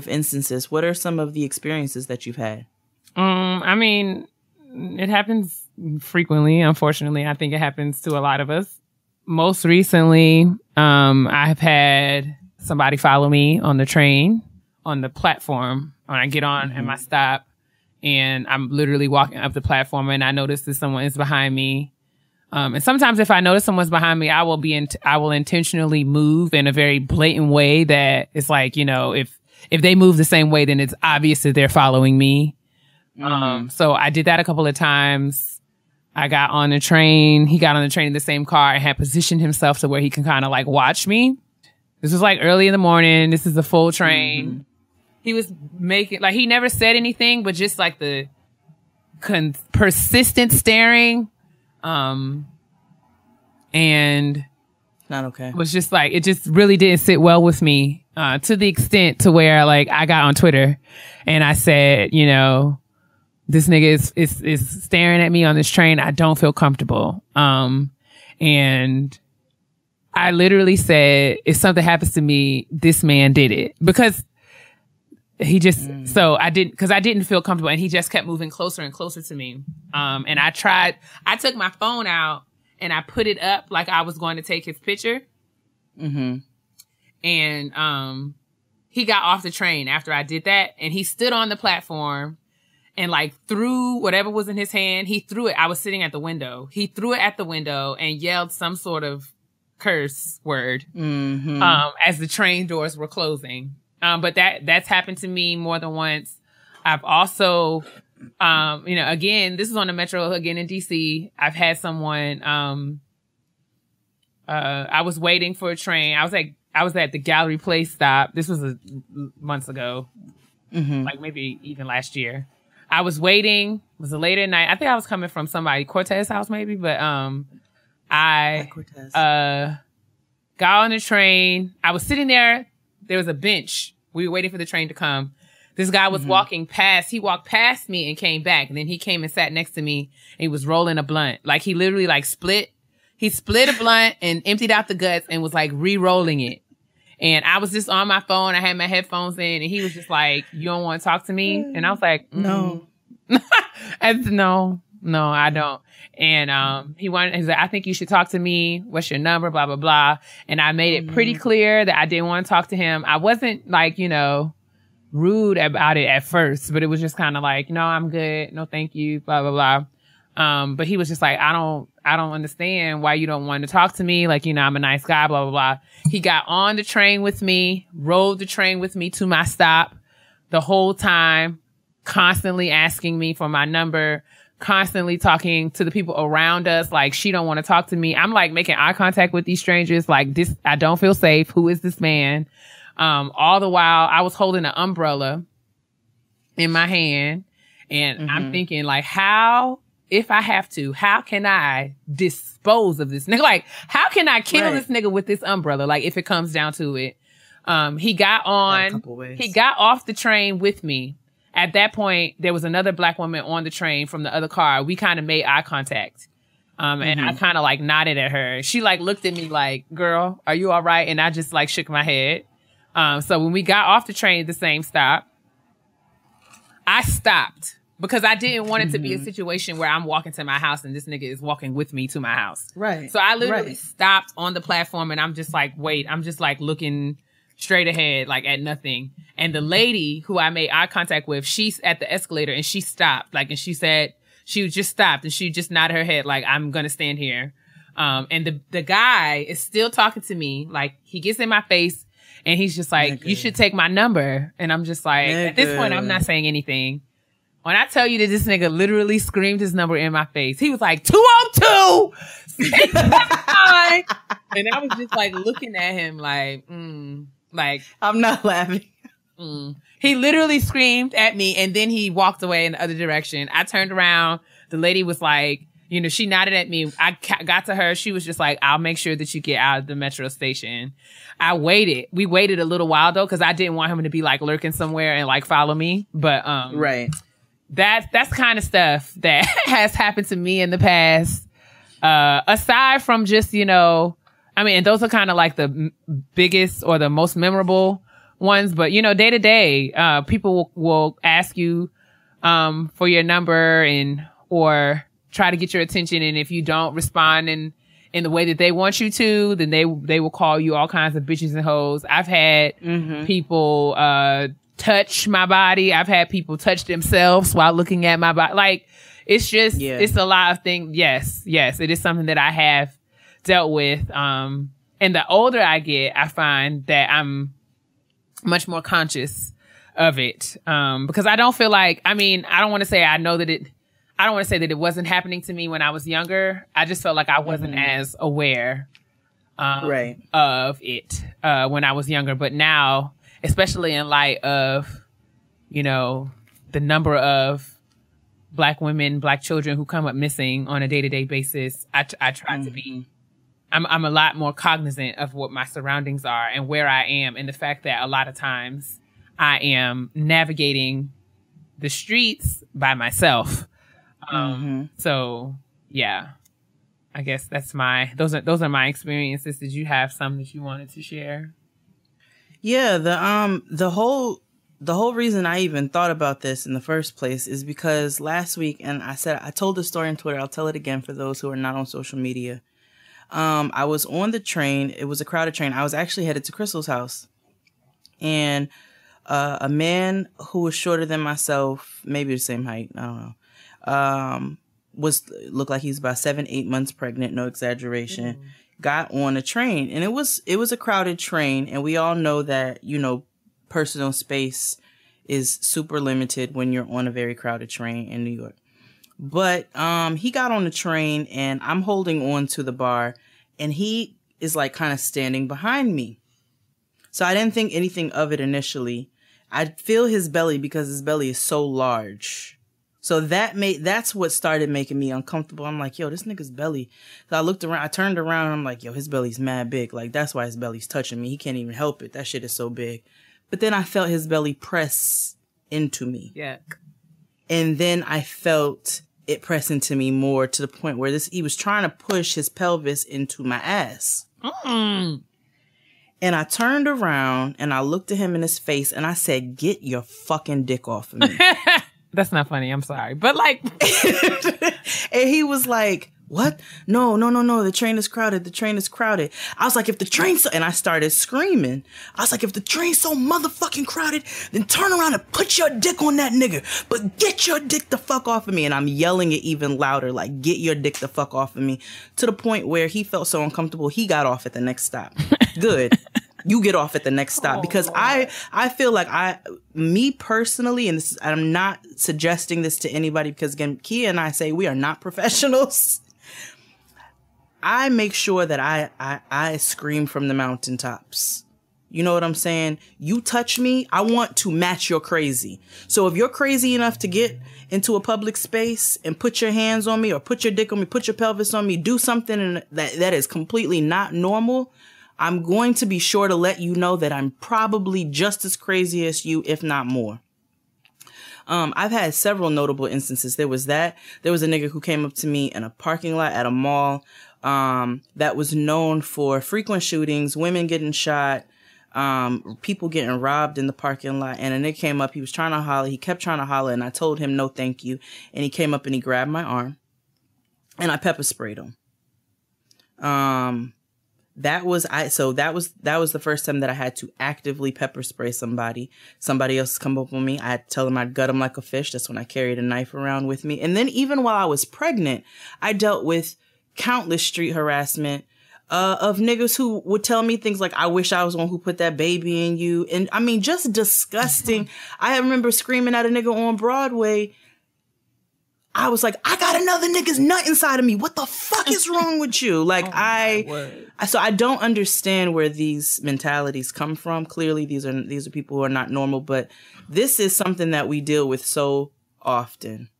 Speaker 1: instances. What are some of the experiences that you've had?
Speaker 2: I mean, it happens frequently. Unfortunately, I think it happens to a lot of us. Most recently, I've had somebody follow me on the train, on the platform when I get on at my stop, and I'm literally walking up the platform and I notice that someone is behind me. And sometimes if I notice someone's behind me, I will intentionally move in a very blatant way that it's like, you know, if they move the same way, then it's obvious that they're following me. So I did that a couple of times. I got on the train. He got on the train in the same car and had positioned himself to where he can kind of like watch me. This was like early in the morning. This is a full train. He was making, like, he never said anything, but just like the persistent staring. And
Speaker 1: not okay.
Speaker 2: Was just like, it just really didn't sit well with me, to the extent to where like I got on Twitter and I said, you know, this nigga is staring at me on this train. I don't feel comfortable. And I literally said, if something happens to me, this man did it, because he just, so I didn't feel comfortable, and he just kept moving closer and closer to me. And I took my phone out and I put it up like I was going to take his picture. And, he got off the train after I did that, and he stood on the platform and like threw whatever was in his hand. He threw it. I was sitting at the window. He threw it at the window and yelled some sort of curse word, as the train doors were closing. But that's happened to me more than once. I've also, you know, again, this is on the Metro again in DC. I've had someone, I was waiting for a train. I was at the Gallery Place stop. This was months ago, like maybe even last year. I was waiting. It was late at night. I think I was coming from somebody, Cortez's house maybe, but I got on the train. I was sitting there. There was a bench. We were waiting for the train to come. This guy was walking past. He walked past me and came back. And then he came and sat next to me. And he was rolling a blunt. Like he literally like he split a blunt and emptied out the guts and was like re-rolling it. And I was just on my phone. I had my headphones in, and he was just like, "You don't want to talk to me?" And I was like, "No." No, I don't. And he's like, "I think you should talk to me. What's your number? Blah, blah, blah." And I made it pretty clear that I didn't want to talk to him. I wasn't like, you know, rude about it at first, but it was just kind of like, "No, I'm good. No, thank you." Blah, blah, blah. But he was just like, I don't understand why you don't want to talk to me. Like, you know, I'm a nice guy, blah, blah, blah. He got on the train with me, rode the train with me to my stop the whole time, constantly asking me for my number, constantly talking to the people around us. Like, she don't want to talk to me. I'm like making eye contact with these strangers. Like, this, I don't feel safe. Who is this man? All the while I was holding an umbrella in my hand, and I'm thinking like, if I have to, how can I dispose of this nigga? Like, how can I kill this nigga with this umbrella? Like, if it comes down to it. He got off the train with me. At that point, there was another Black woman on the train from the other car. We kind of made eye contact. And I kind of like nodded at her. She like looked at me like, "Girl, are you all right?" And I just like shook my head. So when we got off the train at the same stop, I stopped. Because I didn't want it to be a situation where I'm walking to my house and this nigga is walking with me to my house. Right. So I literally stopped on the platform, and I'm just like, I'm just like looking straight ahead, like at nothing. And the lady who I made eye contact with, she's at the escalator, and she stopped. Like, and she said, she just stopped, and she just nodded her head like, "I'm going to stand here." And the guy is still talking to me. Like, he gets in my face and he's just like, "You should take my number." And I'm just like, at this point, I'm not saying anything. When I tell you that this nigga literally screamed his number in my face, he was like, 202! And I was just like looking at him like, like,
Speaker 1: I'm not laughing.
Speaker 2: He literally screamed at me, and then he walked away in the other direction. I turned around. The lady was like, You know, she nodded at me. I got to her. She was just like, I'll make sure that you get out of the metro station. I waited. We waited a little while though, because I didn't want him to be like lurking somewhere and like follow me. But
Speaker 1: right.
Speaker 2: That's kind of stuff that has happened to me in the past. Aside from just, you know, I mean, and those are kind of like the biggest or the most memorable ones. But, you know, day to day, people will ask you for your number or try to get your attention. And if you don't respond in the way that they want you to, then they will call you all kinds of bitches and hoes. I've had people touch my body. I've had people touch themselves while looking at my body. Like, it's just, it's a lot of things. Yes, it is something that I have dealt with. And the older I get, I find that I'm much more conscious of it. Because I don't feel like, I mean, I don't want to say I don't want to say that it wasn't happening to me when I was younger. I just felt like I wasn't as aware of it when I was younger. But now, especially in light of, you know, the number of Black women, Black children who come up missing on a day-to-day basis, I try to be, I'm a lot more cognizant of what my surroundings are and where I am, and the fact that a lot of times I am navigating the streets by myself. So yeah, I guess that's those are my experiences. Did you have some that you wanted to share?
Speaker 1: Yeah, the whole reason I even thought about this in the first place is because last week, and I told the story on Twitter, I'll tell it again for those who are not on social media. I was on the train. It was a crowded train. I was actually headed to Crystal's house, and a man who was shorter than myself, maybe the same height, I don't know, looked like he's about 7-8 months pregnant, no exaggeration, got on a train. And it was a crowded train, and we all know that, you know, personal space is super limited when you're on a very crowded train in New York. But he got on the train, and I'm holding on to the bar, and he is like kind of standing behind me. So I didn't think anything of it initially. I feel his belly because his belly is so large. So that's what started making me uncomfortable. I'm like, yo, this nigga's belly. So I looked around, I turned around, and I'm like, yo, his belly's mad big. Like, that's why his belly's touching me. He can't even help it. That shit is so big. But then I felt his belly press into me.
Speaker 2: Yeah.
Speaker 1: And then I felt it press into me more, to the point where he was trying to push his pelvis into my ass. And I turned around and I looked at him in his face and I said, get your fucking dick off of me.
Speaker 2: That's not funny. I'm sorry. But like,
Speaker 1: and he was like, what? No. The train is crowded. The train is crowded. I was like, if the train's and I started screaming. I was like, if the train's so motherfucking crowded, then turn around and put your dick on that nigga. But get your dick the fuck off of me. And I'm yelling it even louder, like, get your dick the fuck off of me, to the point where he felt so uncomfortable, he got off at the next stop. Good. You get off at the next stop. Because I feel like me personally, and I'm not suggesting this to anybody, because again, Keia and I say we are not professionals. I make sure that I scream from the mountaintops. You know what I'm saying? You touch me, I want to match your crazy. So if you're crazy enough to get into a public space and put your hands on me, or put your dick on me, put your pelvis on me, do something that is completely not normal, I'm going to be sure to let you know that I'm probably just as crazy as you, if not more. I've had several notable instances. There was a nigga who came up to me in a parking lot at a mall that was known for frequent shootings, women getting shot, people getting robbed in the parking lot. And a nigga came up, he was trying to holler, he kept trying to holler, and I told him no thank you. And he came up and he grabbed my arm, and I pepper sprayed him. That was the first time that I had to actively pepper spray somebody. Somebody else come up on me, I'd tell them I'd gut them like a fish. That's when I carried a knife around with me. And then even while I was pregnant, I dealt with countless street harassment of niggas who would tell me things like, I wish I was the one who put that baby in you. And I mean, just disgusting. I remember screaming at a nigga on Broadway. I was like, I got another nigga's nut inside of me. What the fuck is wrong with you? Like, so I don't understand where these mentalities come from. Clearly, these are people who are not normal, but this is something that we deal with so often.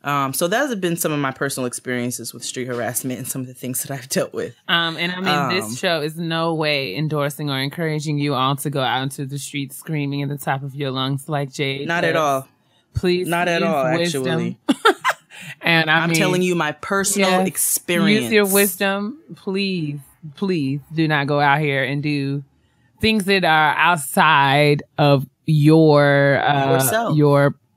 Speaker 1: So that has been some of my personal experiences with street harassment and some of the things that I've dealt with.
Speaker 2: And I mean, this show is no way endorsing or encouraging you all to go out into the streets screaming at the top of your lungs like Jade.
Speaker 1: Not at all.
Speaker 2: Please.
Speaker 1: Not at all,
Speaker 2: wisdom.
Speaker 1: actually.
Speaker 2: And I'm
Speaker 1: telling you my personal experience.
Speaker 2: Use your wisdom. Please do not go out here and do things that are outside of your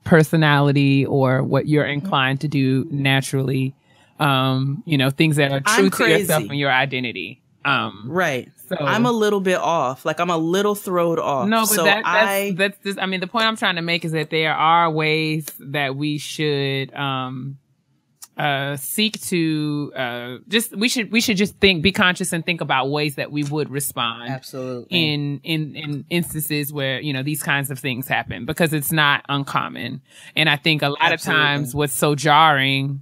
Speaker 2: personality or what you're inclined to do naturally. Things that are true to yourself and your identity.
Speaker 1: Right. So I'm a little bit off. Like I'm a little thrown off.
Speaker 2: No, but that's just, I mean, the point I'm trying to make is that there are ways that we should seek to we should just be conscious and think about ways that we would respond.
Speaker 1: Absolutely.
Speaker 2: In instances where, these kinds of things happen, because it's not uncommon. And I think a lot of times what's so jarring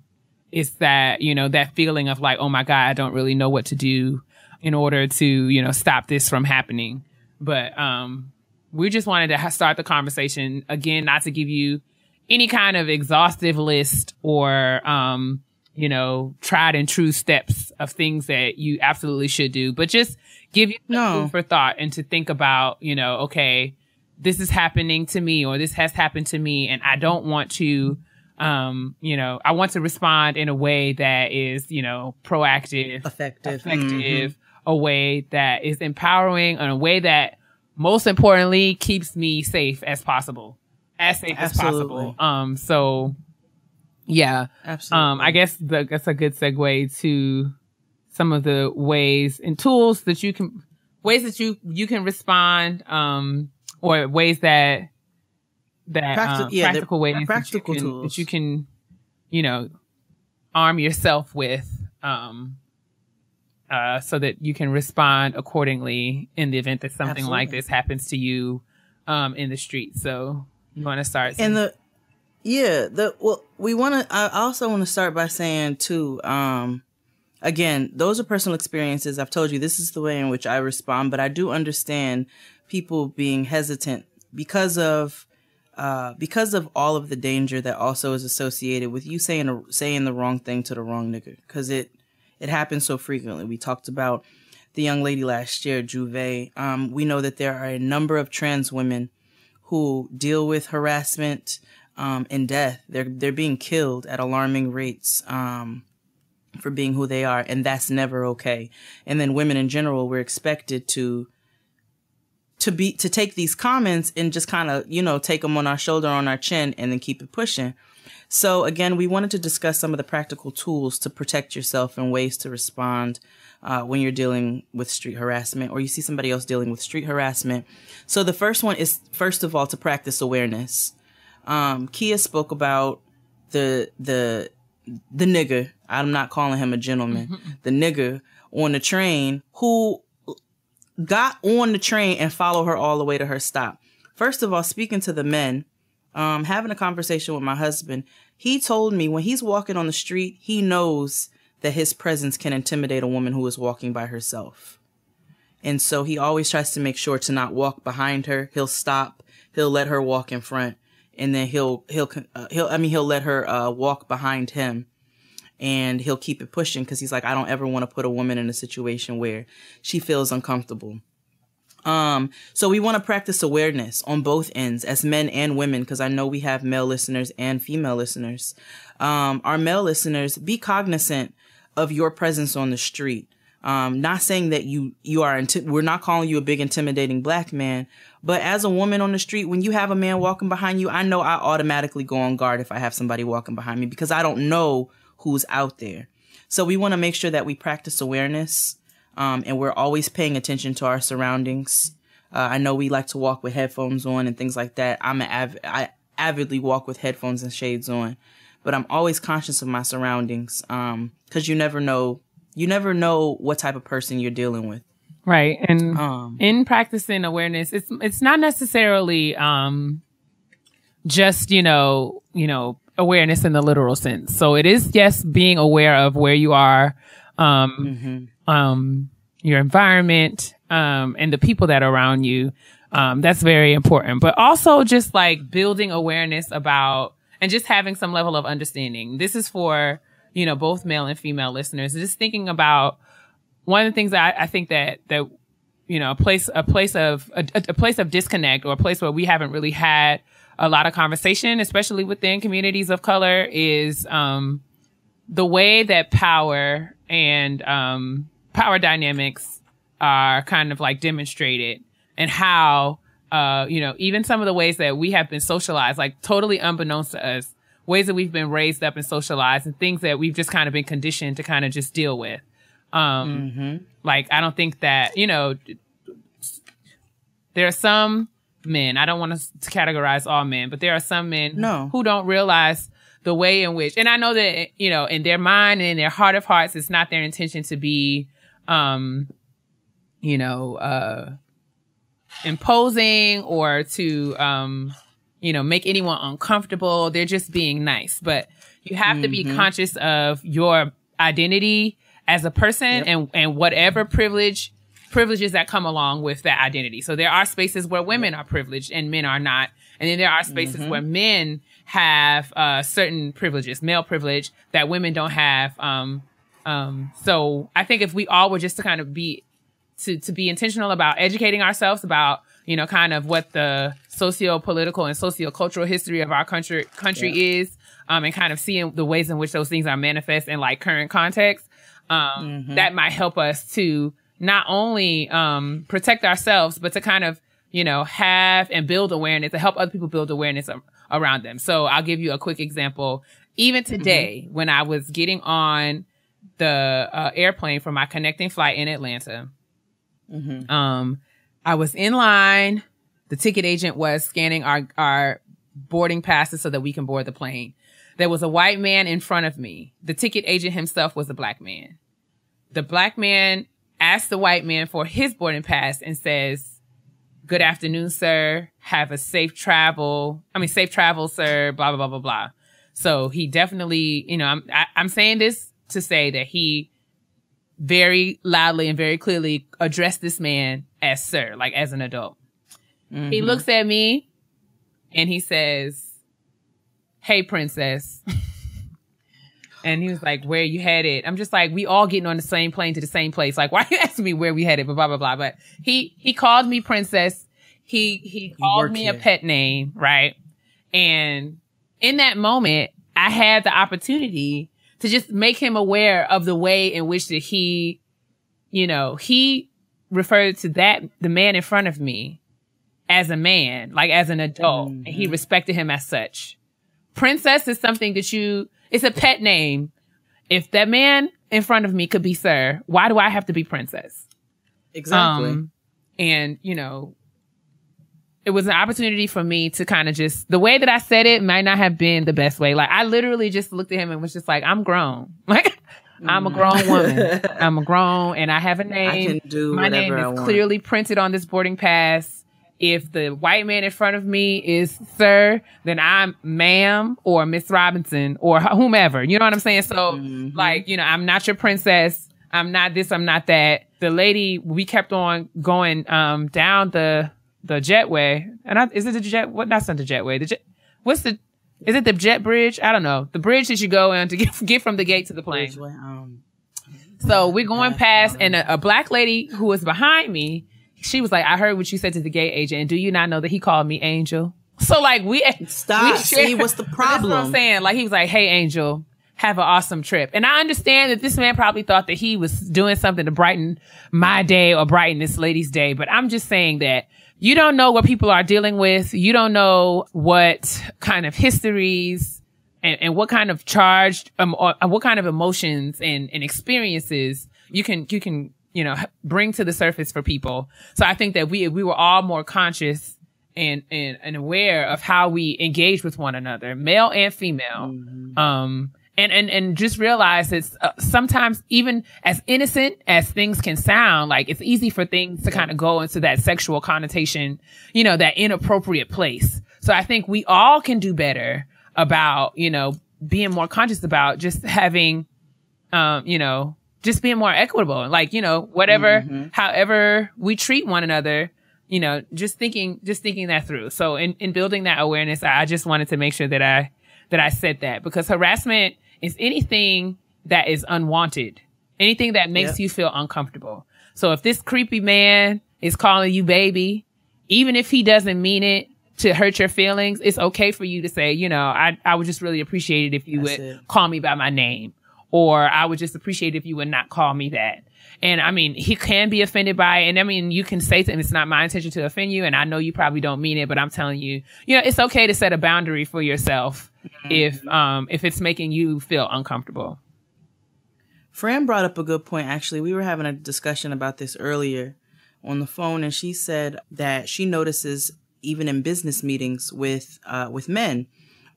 Speaker 2: is that, that feeling of like, oh my God, I don't really know what to do in order to, stop this from happening. But we just wanted to start the conversation again, not to give you any kind of exhaustive list or, tried and true steps of things that you absolutely should do, but just give you food for thought and to think about, okay, this is happening to me or this has happened to me. And I don't want to, I want to respond in a way that is, proactive, effective, a way that is empowering, and a way that most importantly keeps me safe as possible. As safe as possible. So yeah.
Speaker 1: Absolutely.
Speaker 2: I guess that's a good segue to some of the ways and tools that you can respond, or ways that practical ways
Speaker 1: tools
Speaker 2: that you can, arm yourself with, so that you can respond accordingly in the event that something like this happens to you, in the street. So, you want to start?
Speaker 1: I also want to start by saying too, again, those are personal experiences. I've told you this is the way in which I respond, but I do understand people being hesitant because of all of the danger that also is associated with you saying the wrong thing to the wrong nigga. Cause it happens so frequently. We talked about the young lady last year, Juve. We know that there are a number of trans women who deal with harassment and death. They're being killed at alarming rates for being who they are, and that's never okay. And then women in general, we're expected to take these comments and just kind of, take them on our shoulder, on our chin, and then keep it pushing. So again, we wanted to discuss some of the practical tools to protect yourself and ways to respond when you're dealing with street harassment or you see somebody else dealing with street harassment. So the first one is, first of all, to practice awareness. Keia spoke about the nigger. I'm not calling him a gentleman. Mm-hmm. The nigger on the train who got on the train and followed her all the way to her stop. First of all, speaking to the men, having a conversation with my husband, he told me when he's walking on the street, he knows that his presence can intimidate a woman who is walking by herself. And so he always tries to make sure to not walk behind her. He'll stop. He'll let her walk in front. And then he'll let her walk behind him. And he'll keep it pushing because he's like, I don't ever want to put a woman in a situation where she feels uncomfortable. So we want to practice awareness on both ends as men and women, because I know we have male listeners and female listeners. Our male listeners, be cognizant of your presence on the street. Not saying that you are, we're not calling you a big intimidating black man, but as a woman on the street, when you have a man walking behind you, I know I automatically go on guard if I have somebody walking behind me because I don't know who's out there. So we want to make sure that we practice awareness, and we're always paying attention to our surroundings. I know we like to walk with headphones on and things like that. I avidly walk with headphones and shades on, but I'm always conscious of my surroundings, because you never know what type of person you're dealing with.
Speaker 2: Right. And in practicing awareness, it's not necessarily just, awareness in the literal sense. So it is, yes, being aware of where you are, your environment, and the people that are around you. That's very important. But also just like building awareness about, and just having some level of understanding. This is for, you know, both male and female listeners. Just thinking about one of the things that I think that, you know, a place of disconnect, or a place where we haven't really had a lot of conversation, especially within communities of color, is, the way that power and, power dynamics are kind of like demonstrated, and how, you know, even some of the ways that we have been socialized, like totally unbeknownst to us, ways that we've been raised up and socialized, and things that we've just kind of been conditioned to kind of just deal with. Like, I don't think that, you know, there are some men, I don't want to categorize all men, but there are some men who don't realize the way in which, and I know that, you know, in their mind and in their heart of hearts, it's not their intention to be, you know, imposing or to, you know, make anyone uncomfortable. They're just being nice. But you have to be conscious of your identity as a person, and whatever privileges that come along with that identity. So there are spaces where women are privileged and men are not. And then there are spaces where men have certain privileges, male privilege, that women don't have. So I think if we all were just to kind of be intentional about educating ourselves about, you know, kind of what the socio-political and socio-cultural history of our country is, and kind of seeing the ways in which those things are manifest in like current context, that might help us to not only protect ourselves, but to kind of, you know, have and build awareness, to help other people build awareness around them. So I'll give you a quick example. Even today, when I was getting on the airplane for my connecting flight in Atlanta, I was in line. The ticket agent was scanning our boarding passes so that we can board the plane. There was a white man in front of me. The ticket agent himself was a black man. The black man asked the white man for his boarding pass and says, "Good afternoon, sir. Have a safe travel, sir, blah, blah, blah, blah, blah." So he definitely, you know, I'm saying this to say that he very loudly and very clearly addressed this man as sir, like as an adult. He looks at me and he says, "Hey, princess." And he was like, "Where you headed?" I'm just like, we all getting on the same plane to the same place. Like, why are you asking me where we headed? Blah, blah, blah, blah. But he called me princess. He called me a pet name, right? And in that moment, I had the opportunity to just make him aware of the way in which that he, you know, he referred to the man in front of me as a man, like as an adult, and he respected him as such. Princess is something that it's a pet name. If that man in front of me could be sir, why do I have to be princess?
Speaker 1: Exactly.
Speaker 2: And, you know, it was an opportunity for me to kind of just, the way that I said it might not have been the best way. Like, I literally just looked at him and was just like, I'm grown. Like, I'm a grown woman. I'm a grown, and I have a name.
Speaker 1: I can do
Speaker 2: My
Speaker 1: whatever
Speaker 2: name
Speaker 1: I
Speaker 2: is
Speaker 1: want.
Speaker 2: clearly printed on this boarding pass. If the white man in front of me is sir, then I'm ma'am or Miss Robinson or whomever. You know what I'm saying? So, like, you know, I'm not your princess. I'm not this. I'm not that. The lady, we kept on going down the jetway. And is it the jet? What? That's not the jetway. Is it the jet bridge? I don't know. The bridge that you go in to get from the gate to the plane. So we're going past, and a black lady who was behind me, she was like, "I heard what you said to the gate agent, and do you not know that he called me Angel?" So like
Speaker 1: Stop. See, what's the problem?
Speaker 2: That's what I'm saying. Like, he was like, "Hey, Angel, have an awesome trip." And I understand that this man probably thought that he was doing something to brighten my day or brighten this lady's day. But I'm just saying that you don't know what people are dealing with. You don't know what kind of histories and what kind of charged, or what kind of emotions and experiences you can, you know, bring to the surface for people. So I think that we were all more conscious and aware of how we engage with one another, male and female. And just realize it's sometimes, even as innocent as things can sound, like, it's easy for things to kind of go into that sexual connotation, you know, that inappropriate place. So I think we all can do better about, you know, being more conscious about just having, you know, just being more equitable. Like, you know, whatever, however we treat one another, you know, just thinking that through. So in building that awareness, I just wanted to make sure that that I said that, because harassment is anything that is unwanted, anything that makes you feel uncomfortable. So if this creepy man is calling you baby, even if he doesn't mean it to hurt your feelings, it's okay for you to say, you know, I would just really appreciate it if you would call me by my name, or I would just appreciate it if you would not call me that. And I mean, he can be offended by it. And I mean, you can say to him, it's not my intention to offend you. And I know you probably don't mean it, but I'm telling you, you know, it's okay to set a boundary for yourself if it's making you feel uncomfortable.
Speaker 1: Fran brought up a good point. Actually, we were having a discussion about this earlier on the phone, and she said that she notices even in business meetings with men,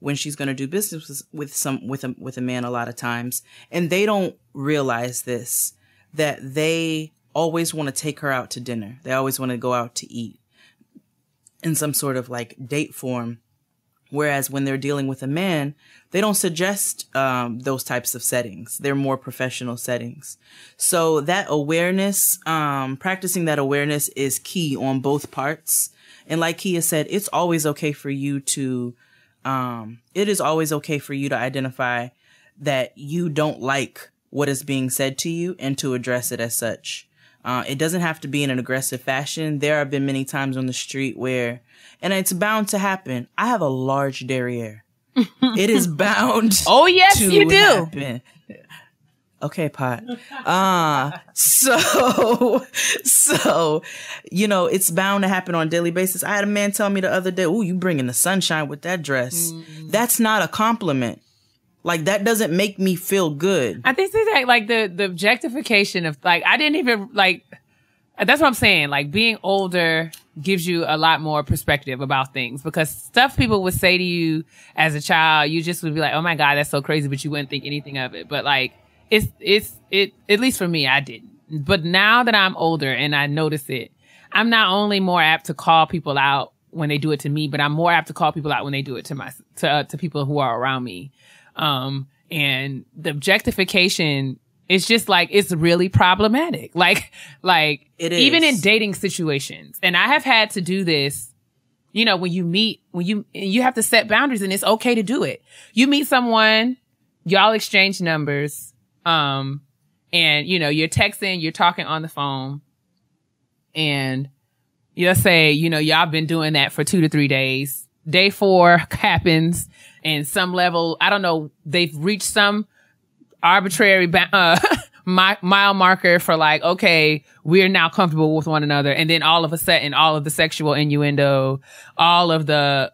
Speaker 1: when she's going to do business with a man a lot of times, and they don't realize this, that they always want to take her out to dinner. They always want to go out to eat in some sort of like date form. Whereas when they're dealing with a man, they don't suggest those types of settings. They're more professional settings. So that awareness, practicing that awareness is key on both parts. And like Keia said, it's always okay for you to, it is always okay for you to identify that you don't like what is being said to you and to address it as such. It doesn't have to be in an aggressive fashion. There have been many times on the street where, and it's bound to happen, I have a large derriere. It is bound
Speaker 2: oh, yes,
Speaker 1: to
Speaker 2: you do.
Speaker 1: happen. Okay, Pot. So, you know, it's bound to happen on a daily basis. I had a man tell me the other day, "Ooh, you bringing the sunshine with that dress." That's not a compliment. Like, that doesn't make me feel good.
Speaker 2: I think it's like the objectification of, like, I didn't even, like, that's what I'm saying. Like, being older gives you a lot more perspective about things, because stuff people would say to you as a child, you just would be like, oh my God, that's so crazy, but you wouldn't think anything of it. But like, it, at least for me, I didn't. But now that I'm older and I notice it, I'm not only more apt to call people out when they do it to me, but I'm more apt to call people out when they do it to people who are around me. And the objectification is just like, it's really problematic. Like
Speaker 1: it is.
Speaker 2: Even in dating situations. And I have had to do this, you know, when you have to set boundaries, and it's okay to do it. You meet someone, y'all exchange numbers, and you know, you're texting, you're talking on the phone, and you'll say, you know, y'all been doing that for 2 to 3 days. Day 4 happens, and some level, I don't know, they've reached some arbitrary mile marker for like, okay, we're now comfortable with one another. And then all of a sudden, all of the sexual innuendo, all of the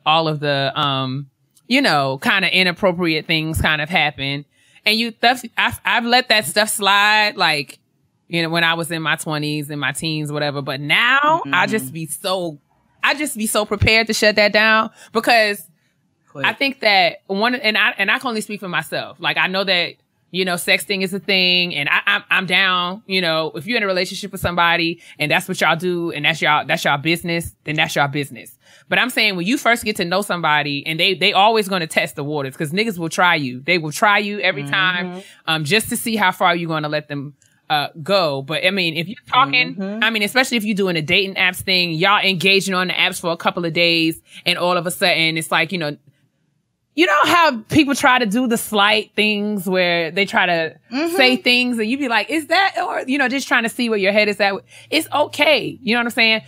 Speaker 2: you know, kind of inappropriate things kind of happen. And I've let that stuff slide, like, you know, when I was in my 20s and my teens, whatever. But now I just be so prepared to shut that down, because I think that and I can only speak for myself. Like, I know that, you know, sexting is a thing, and I'm down, you know, if you're in a relationship with somebody and that's what y'all do and that's y'all business, then that's y'all business. But I'm saying, when you first get to know somebody, and they always going to test the waters, because niggas will try you. They will try you every time, just to see how far you're going to let them go. But I mean, if you're talking, I mean, especially if you're doing a dating apps thing, y'all engaging on the apps for a couple of days, and all of a sudden it's like, you know how people try to do the slight things where they try to say things and you be like, is that, or, you know, just trying to see where your head is at. It's okay. You know what I'm saying?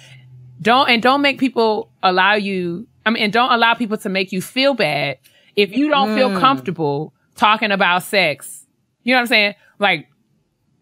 Speaker 2: Don't make people allow you, and don't allow people to make you feel bad if you don't feel comfortable talking about sex. You know what I'm saying? Like,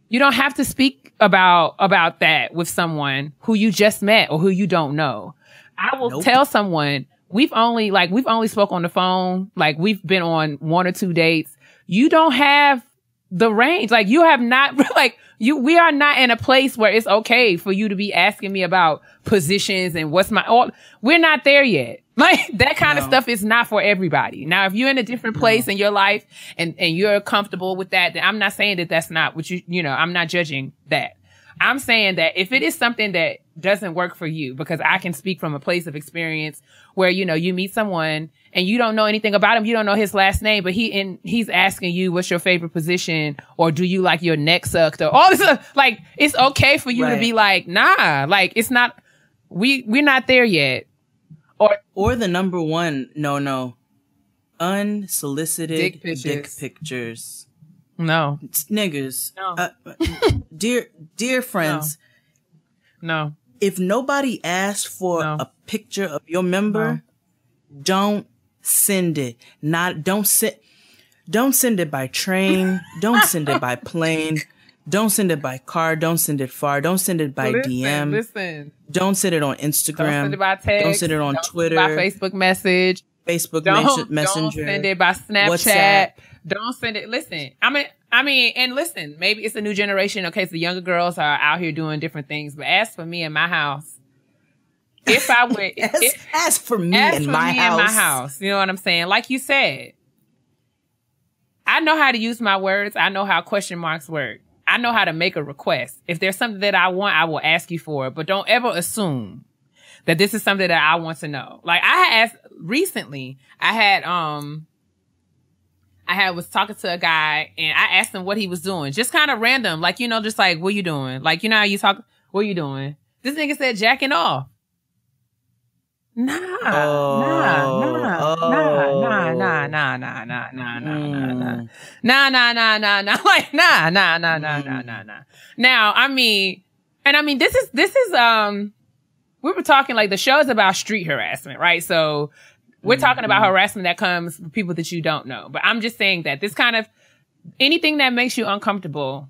Speaker 2: you don't have to speak about that with someone who you just met or who you don't know. I will tell someone, we've only spoke on the phone. Like, we've been on 1 or 2 dates. You don't have the range. Like, you have not, like, we are not in a place where it's okay for you to be asking me about positions and we're not there yet. Like, that kind of stuff is not for everybody. Now, if you're in a different place in your life and you're comfortable with that, then I'm not saying that that's not what you know, I'm not judging that. I'm saying that if it is something that doesn't work for you, because I can speak from a place of experience where, you know, you meet someone and you don't know anything about him. You don't know his last name, but he's asking you, what's your favorite position? Or do you like your neck sucked? Or all this stuff. Like, it's okay for you to be like, nah, like, it's not, we're not there yet.
Speaker 1: Or the number one no unsolicited dick pictures.
Speaker 2: No.
Speaker 1: Niggas.
Speaker 2: No.
Speaker 1: Dear friends.
Speaker 2: No.
Speaker 1: If nobody asked for a picture of your member, don't send it. Don't send it by train. Don't send it by plane. Don't send it by car. Don't send it far. Don't send it by DM.
Speaker 2: Listen.
Speaker 1: Don't send it on Instagram.
Speaker 2: Don't send it by text.
Speaker 1: Don't send it on Twitter.
Speaker 2: By Facebook message.
Speaker 1: Messenger.
Speaker 2: Don't send it by Snapchat.
Speaker 1: WhatsApp.
Speaker 2: Don't send it. Listen, I mean, and listen, maybe it's a new generation. Okay, so the younger girls are out here doing different things. But as for me in my house, if I would,
Speaker 1: as for me in my house,
Speaker 2: you know what I'm saying? Like you said, I know how to use my words. I know how question marks work. I know how to make a request. If there's something that I want, I will ask you for it. But don't ever assume that this is something that I want to know. Like I had asked recently, I was talking to a guy and I asked him what he was doing. Just kind of random. Like, you know, just like, what you doing? Like, you know how you talk, what you doing? This nigga said jacking off. Nah. Like, nah. Now, I mean, this is, we were talking like the show is about street harassment, right? So we're talking about harassment that comes from people that you don't know. But I'm just saying that this kind of, anything that makes you uncomfortable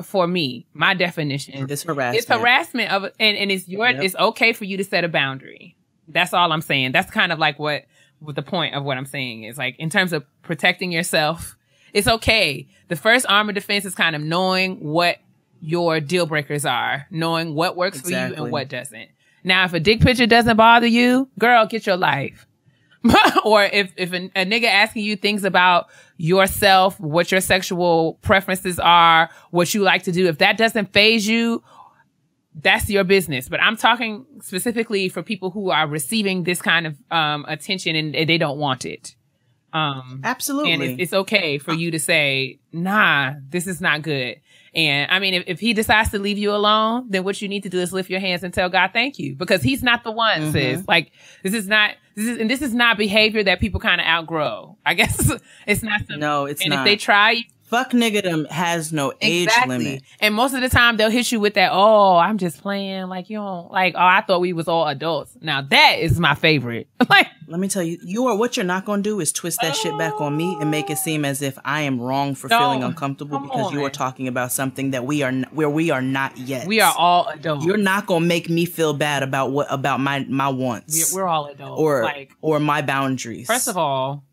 Speaker 2: for me, my definition.
Speaker 1: It's harassment.
Speaker 2: It's harassment of, and it's it's okay for you to set a boundary. That's all I'm saying. That's kind of like what the point of what I'm saying is, like, in terms of protecting yourself, it's okay. The first arm of defense is kind of knowing what your deal breakers are, knowing what works for you and what doesn't. Now, if a dick picture doesn't bother you, girl, get your life. Or if a nigga asking you things about yourself, what your sexual preferences are, what you like to do, if that doesn't faze you, that's your business. But I'm talking specifically for people who are receiving this kind of attention and they don't want it.
Speaker 1: Absolutely.
Speaker 2: And it's okay for you to say, nah, this is not good. And I mean, if he decides to leave you alone, then what you need to do is lift your hands and tell God thank you, because he's not the one, sis. Like, this is not behavior that people kind of outgrow. I guess it's not something.
Speaker 1: No, it's not.
Speaker 2: And if they try,
Speaker 1: fuck niggerdom has no age limit.
Speaker 2: And most of the time they'll hit you with that, oh, I'm just playing. Like, you don't, like, oh, I thought we was all adults. Now that is my favorite. Like,
Speaker 1: let me tell you, what you're not going to do is twist that shit back on me and make it seem as if I am wrong for feeling uncomfortable because you are talking about something that we are not yet.
Speaker 2: We are all adults.
Speaker 1: You're not going to make me feel bad about my wants.
Speaker 2: We're all adults.
Speaker 1: Or my boundaries.
Speaker 2: First of all,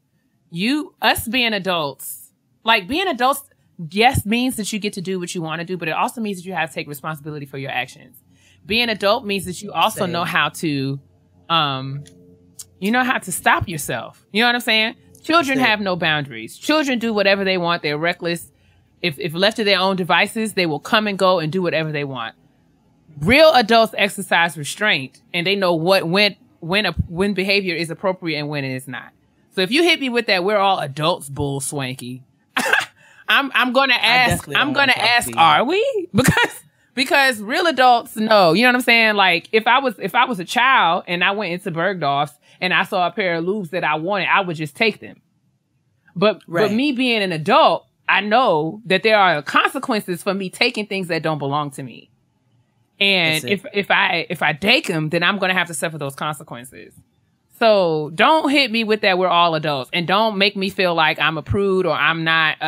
Speaker 2: us being adults, like, being adults, yes, means that you get to do what you want to do, but it also means that you have to take responsibility for your actions. Being adult means that you also know how to, stop yourself. You know what I'm saying? Children have no boundaries. Children do whatever they want. They're reckless. If left to their own devices, they will come and go and do whatever they want. Real adults exercise restraint, and they know when behavior is appropriate and when it is not. So if you hit me with that, we're all adults bull swanky, I'm gonna ask, are we? Because real adults know, you know what I'm saying? Like, if I was a child and I went into Bergdorf's and I saw a pair of lubes that I wanted, I would just take them. But me being an adult, I know that there are consequences for me taking things that don't belong to me. And if I take them, then I'm gonna have to suffer those consequences. So don't hit me with that we're all adults, and don't make me feel like I'm a prude or I'm not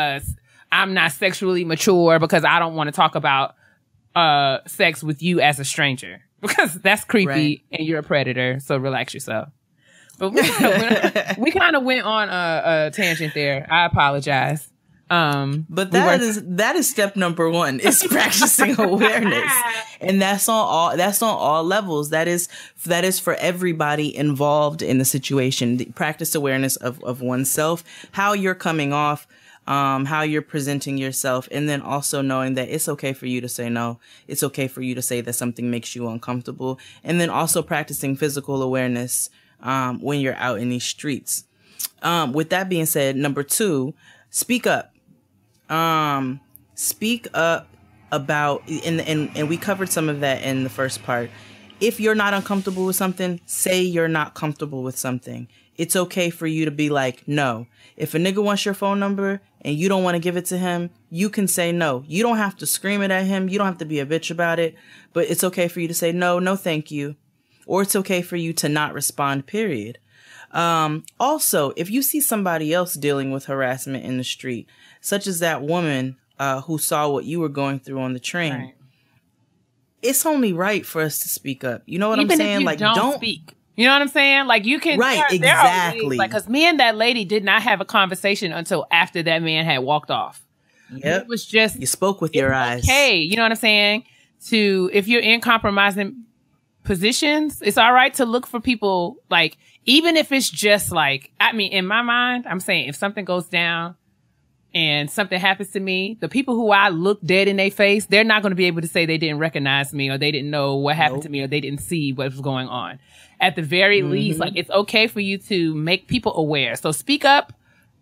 Speaker 2: sexually mature because I don't want to talk about sex with you as a stranger, because that's creepy and you're a predator. So relax yourself. But we kind of went on a tangent there. I apologize.
Speaker 1: But that is step number 1 is practicing awareness. And that's on all levels. That is for everybody involved in the situation. Practice awareness of oneself, how you're coming off, how you're presenting yourself, and then also knowing that it's okay for you to say no. It's okay for you to say that something makes you uncomfortable. And then also practicing physical awareness, when you're out in these streets. With that being said, number 2, speak up. Speak up about, and we covered some of that in the first part. If you're not uncomfortable with something, say you're not comfortable with something. it's okay for you to be like, no. If a nigga wants your phone number and you don't want to give it to him, you can say no. You don't have to scream it at him. You don't have to be a bitch about it. But it's okay for you to say no, no thank you. Or it's okay for you to not respond, period. Also, if you see somebody else dealing with harassment in the street, such as that woman who saw what you were going through on the train, right, it's only right for us to speak up. You know what I'm saying?
Speaker 2: Even if you
Speaker 1: like,
Speaker 2: don't speak. You know what I'm saying? Like, you can...
Speaker 1: Right, exactly.
Speaker 2: Like, because me and that lady did not have a conversation until after that man had walked off.
Speaker 1: Yep.
Speaker 2: It was just...
Speaker 1: You spoke with your eyes.
Speaker 2: Okay, you know what I'm saying? If you're in compromising positions, it's all right to look for people, like, even if it's just like... I mean, in my mind, I'm saying if something goes down and something happens to me, the people who I look dead in their face, they're not going to be able to say they didn't recognize me or they didn't know what happened to me or they didn't see what was going on. At the very least, like, it's okay for you to make people aware. So speak up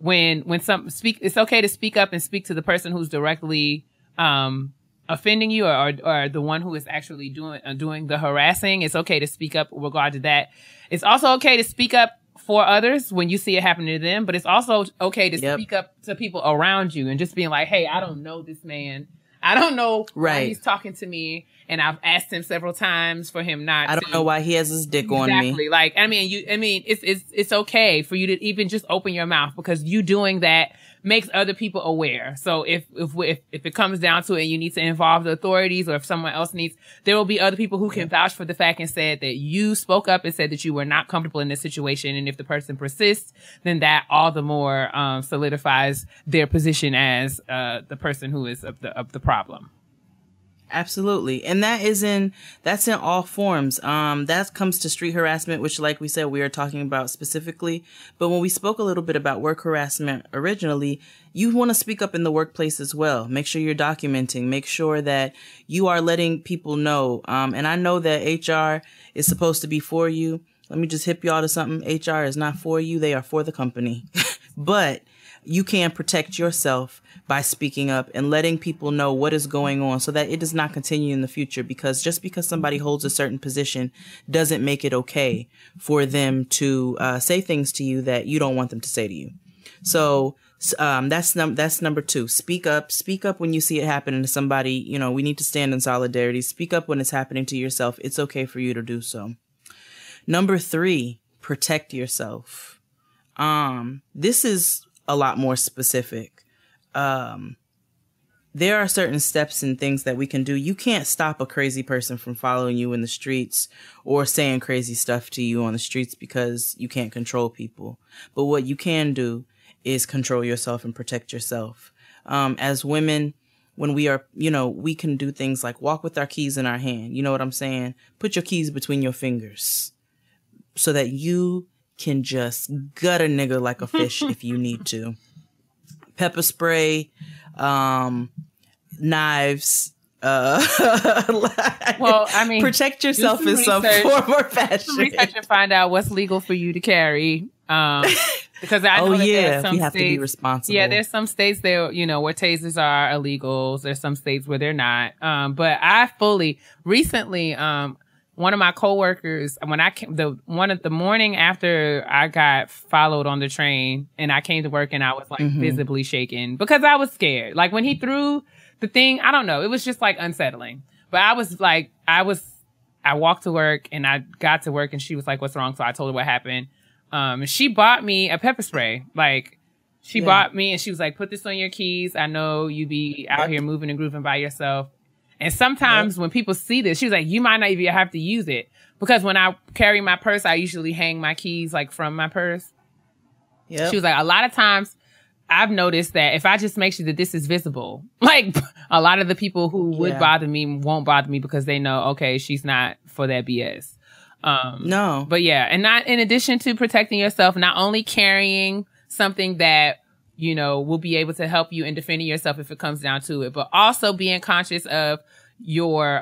Speaker 2: it's okay to speak up and speak to the person who's directly offending you or the one who is actually doing the harassing. It's okay to speak up with regard to that. It's also okay to speak up for others when you see it happening to them, but it's also okay to speak up to people around you and just being like, hey, I don't know this man. I don't know why he's talking to me. And I've asked him several times for him not to.
Speaker 1: I don't know why he has his dick on me.
Speaker 2: Exactly. Like, it's okay for you to even just open your mouth, because you doing that makes other people aware. So if it comes down to it, you need to involve the authorities, or if someone else needs, there will be other people who can vouch for the fact and said that you spoke up and said that you were not comfortable in this situation. And if the person persists, then that all the more solidifies their position as the person who is of the problem.
Speaker 1: Absolutely. And that's in all forms. That comes to street harassment, which, like we said, we are talking about specifically. But when we spoke a little bit about work harassment originally, you want to speak up in the workplace as well. Make sure you're documenting. Make sure that you are letting people know. And I know that HR is supposed to be for you. Let me just hip y'all to something. HR is not for you. They are for the company. But you can protect yourself by speaking up and letting people know what is going on so that it does not continue in the future. Because just because somebody holds a certain position doesn't make it okay for them to say things to you that you don't want them to say to you. So that's number 2. Speak up. Speak up when you see it happening to somebody. You know, we need to stand in solidarity. Speak up when it's happening to yourself. It's okay for you to do so. Number 3, protect yourself. This is a lot more specific. There are certain steps and things that we can do. You can't stop a crazy person from following you in the streets or saying crazy stuff to you on the streets because you can't control people. But what you can do is control yourself and protect yourself. As women, when we are, we can do things like walk with our keys in our hand. You know what I'm saying? Put your keys between your fingers so that you can just gut a nigga like a fish if you need to. Pepper spray, knives. Well,
Speaker 2: I mean,
Speaker 1: protect yourself in some form or fashion.
Speaker 2: Research and find out what's legal for you to carry. Because I know there's some
Speaker 1: you have
Speaker 2: states,
Speaker 1: to be responsible.
Speaker 2: Yeah, there's some states there, where tasers are illegal. There's some states where they're not. But I recently, one of my coworkers, when I came, the morning after I got followed on the train and I came to work and I was like visibly shaken because I was scared. Like when he threw the thing, I don't know, it was just like unsettling. But I was like, I walked to work and I got to work and she was like, "What's wrong?" So I told her what happened. And she bought me a pepper spray. Like she bought me and she was like, "Put this on your keys. I know you be out here moving and grooving by yourself." And sometimes when people see this, she was like, "You might not even have to use it." Because when I carry my purse, I usually hang my keys like from my purse. She was like, a lot of times I've noticed that if I just make sure that this is visible, like a lot of the people who would bother me won't bother me because they know, okay, she's not for that BS.
Speaker 1: No.
Speaker 2: But yeah, and not in addition to protecting yourself, not only carrying something that will be able to help you in defending yourself if it comes down to it, but also being conscious of your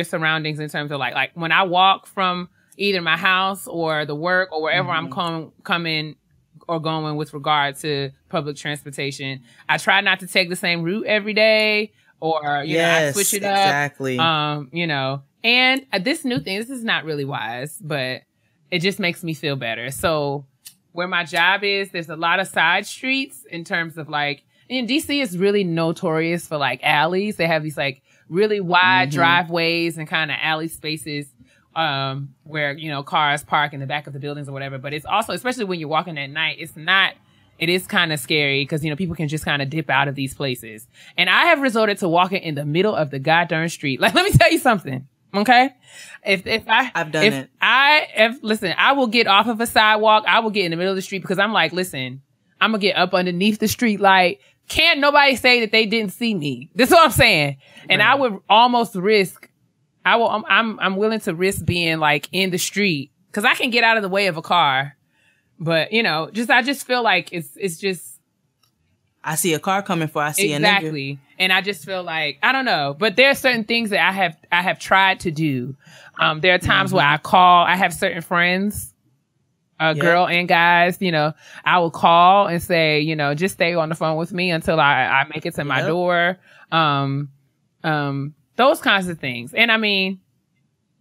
Speaker 2: surroundings in terms of like when I walk from either my house or the work or wherever I'm coming or going with regard to public transportation, I try not to take the same route every day or, I switch it up.
Speaker 1: Exactly.
Speaker 2: And this new thing, this is not really wise, but it just makes me feel better. So where my job is, there's a lot of side streets in terms of like, in DC is really notorious for like alleys. They have these like really wide driveways and kind of alley spaces where, you know, cars park in the back of the buildings or whatever. But it's also, especially when you're walking at night, it is kind of scary because, you know, people can just kind of dip out of these places. And I have resorted to walking in the middle of the goddamn street. Like, let me tell you something. Okay. I've done it. Listen, I will get off of a sidewalk. I will get in the middle of the street because I'm like, listen, I'm going to get up underneath the street. Like, can't nobody say that they didn't see me. That's what I'm saying. And I would almost risk, I'm willing to risk being like in the street because I can get out of the way of a car. But, you know, I just feel like it's just.
Speaker 1: I see a car coming for, I see a nigga.
Speaker 2: Exactly. And I just feel like, I don't know, but there are certain things that I have tried to do. There are times where I have certain friends, girl and guys, you know, I will call and say, you know, just stay on the phone with me until I make it to my door. Those kinds of things. And I mean,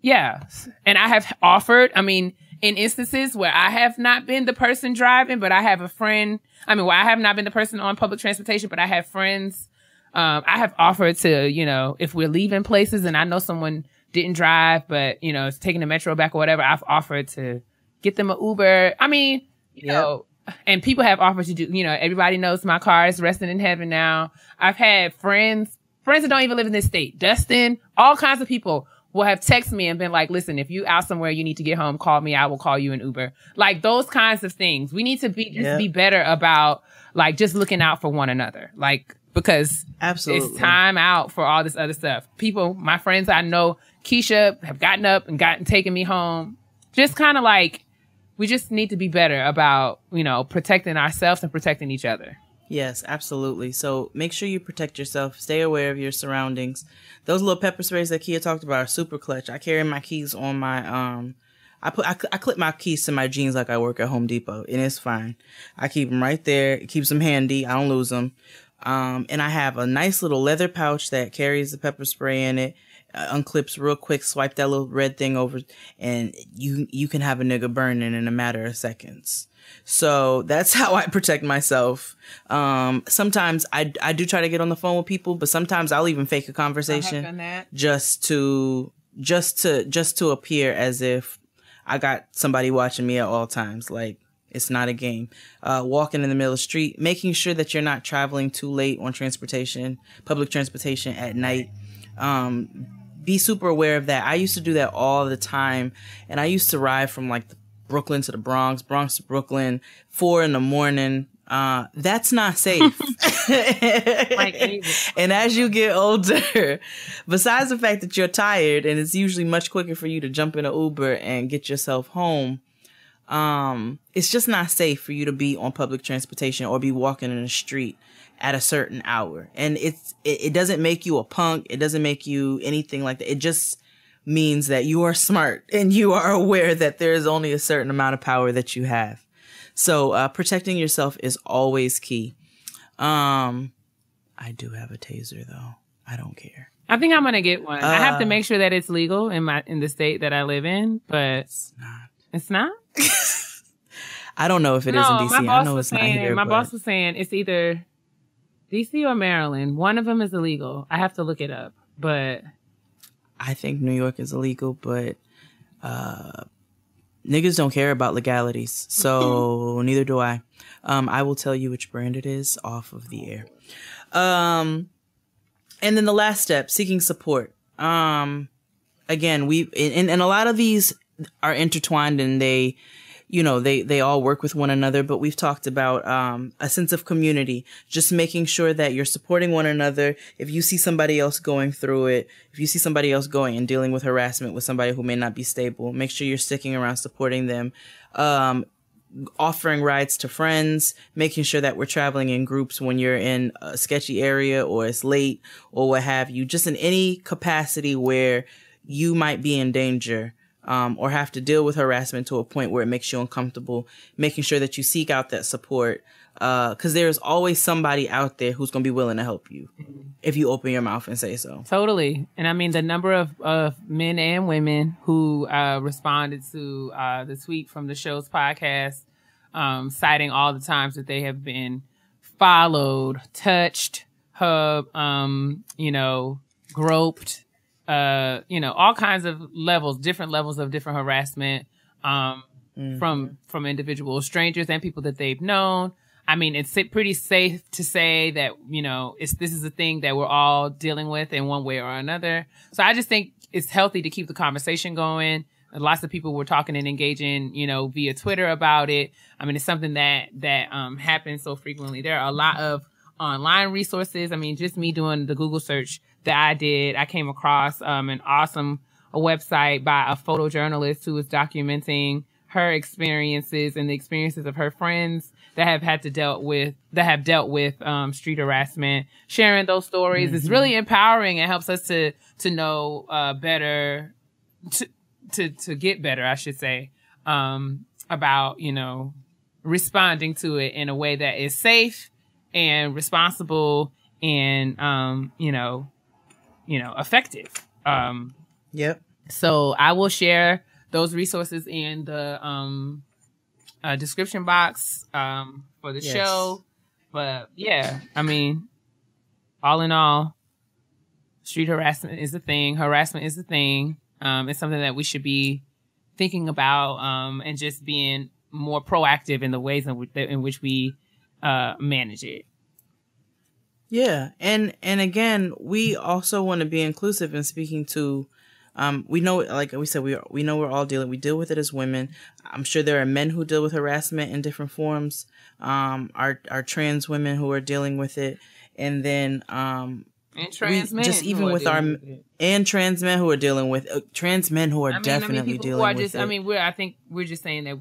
Speaker 2: yeah. And I have offered, I mean, in instances where I have not been the person driving, but I have a friend, where I have not been the person on public transportation, but I have friends, I have offered to, you know, if we're leaving places and I know someone didn't drive, but, you know, is taking the metro back or whatever, I've offered to get them an Uber. I mean, you know, and people have offered to do, you know, everybody knows my car is resting in heaven now. I've had friends that don't even live in this state. Dustin, all kinds of people will have texted me and been like, listen, if you out somewhere, you need to get home, call me. I will call you an Uber. Like those kinds of things. We need to be better about like just looking out for one another. Like, because it's time out for all this other stuff. People, my friends I know, Keisha, have gotten up and taken me home. Just kind of like, we just need to be better about, you know, protecting ourselves and protecting each other.
Speaker 1: Yes, absolutely. So make sure you protect yourself. Stay aware of your surroundings. Those little pepper sprays that Keia talked about are super clutch. I carry my keys on my, I clip my keys to my jeans like I work at Home Depot, and it's fine. I keep them right there. It keeps them handy. I don't lose them. And I have a nice little leather pouch that carries the pepper spray in it. Unclips real quick, swipe that little red thing over, and you can have a nigga burning in a matter of seconds. So that's how I protect myself. Sometimes I do try to get on the phone with people, but sometimes I'll even fake a conversation just to appear as if I got somebody watching me at all times. Like, it's not a game. Walking in the middle of the street, making sure that you're not traveling too late on public transportation at night. Be super aware of that. I used to do that all the time, and I used to ride from like Brooklyn to the Bronx to Brooklyn, 4 a.m. That's not safe. And as you get older, besides the fact that you're tired and it's usually much quicker for you to jump in an Uber and get yourself home, it's just not safe for you to be on public transportation or be walking in the street at a certain hour. And it doesn't make you a punk. It doesn't make you anything like that. It just means that you are smart and you are aware that there is only a certain amount of power that you have. So protecting yourself is always key. I do have a taser though. I don't care.
Speaker 2: I think I'm gonna get one. I have to make sure that it's legal in the state that I live in, but it's not.
Speaker 1: I don't know if it is in DC. I know it's not here.
Speaker 2: My boss was saying it's either DC or Maryland. One of them is illegal. I have to look it up, but
Speaker 1: I think New York is illegal, but niggas don't care about legalities, so neither do I. I will tell you which brand it is off of the air. And then the last step, seeking support. Again, and a lot of these are intertwined, and they all work with one another, but we've talked about a sense of community, just making sure that you're supporting one another. If you see somebody else going through it, if you see somebody else going and dealing with harassment with somebody who may not be stable, make sure you're sticking around supporting them. Offering rides to friends, making sure that we're traveling in groups when you're in a sketchy area or it's late or what have you, just in any capacity where you might be in danger. Or have to deal with harassment to a point where it makes you uncomfortable, making sure that you seek out that support. Because there's always somebody out there who's going to be willing to help you if you open your mouth and say so.
Speaker 2: Totally. And I mean, the number of men and women who responded to the tweet from the show's podcast, citing all the times that they have been followed, touched, groped, all kinds of levels, different levels of different harassment from individual strangers and people that they've known. I mean, it's pretty safe to say that, this is a thing that we're all dealing with in one way or another. So I just think it's healthy to keep the conversation going. Lots of people were talking and engaging, via Twitter about it. I mean, it's something that happens so frequently. There are a lot of online resources. I mean, just me doing the Google search that I did, I came across a website by a photojournalist who was documenting her experiences and the experiences of her friends that have dealt with street harassment. Sharing those stories is really empowering and helps us to know better, to get better, I should say, about responding to it in a way that is safe and responsible and effective.
Speaker 1: Yep.
Speaker 2: So I will share those resources in the description box for the show. But yeah, I mean, all in all, street harassment is a thing. Harassment is a thing. It's something that we should be thinking about and just being more proactive in the ways in which we manage it.
Speaker 1: Yeah, and again, we also want to be inclusive in speaking to. We know, like we said, we know we deal with it as women. I'm sure there are men who deal with harassment in different forms. Our trans women who are dealing with it, and then
Speaker 2: and trans men
Speaker 1: just even with our and trans men who are dealing with trans men who are definitely dealing with it.
Speaker 2: I mean, I think we're just saying that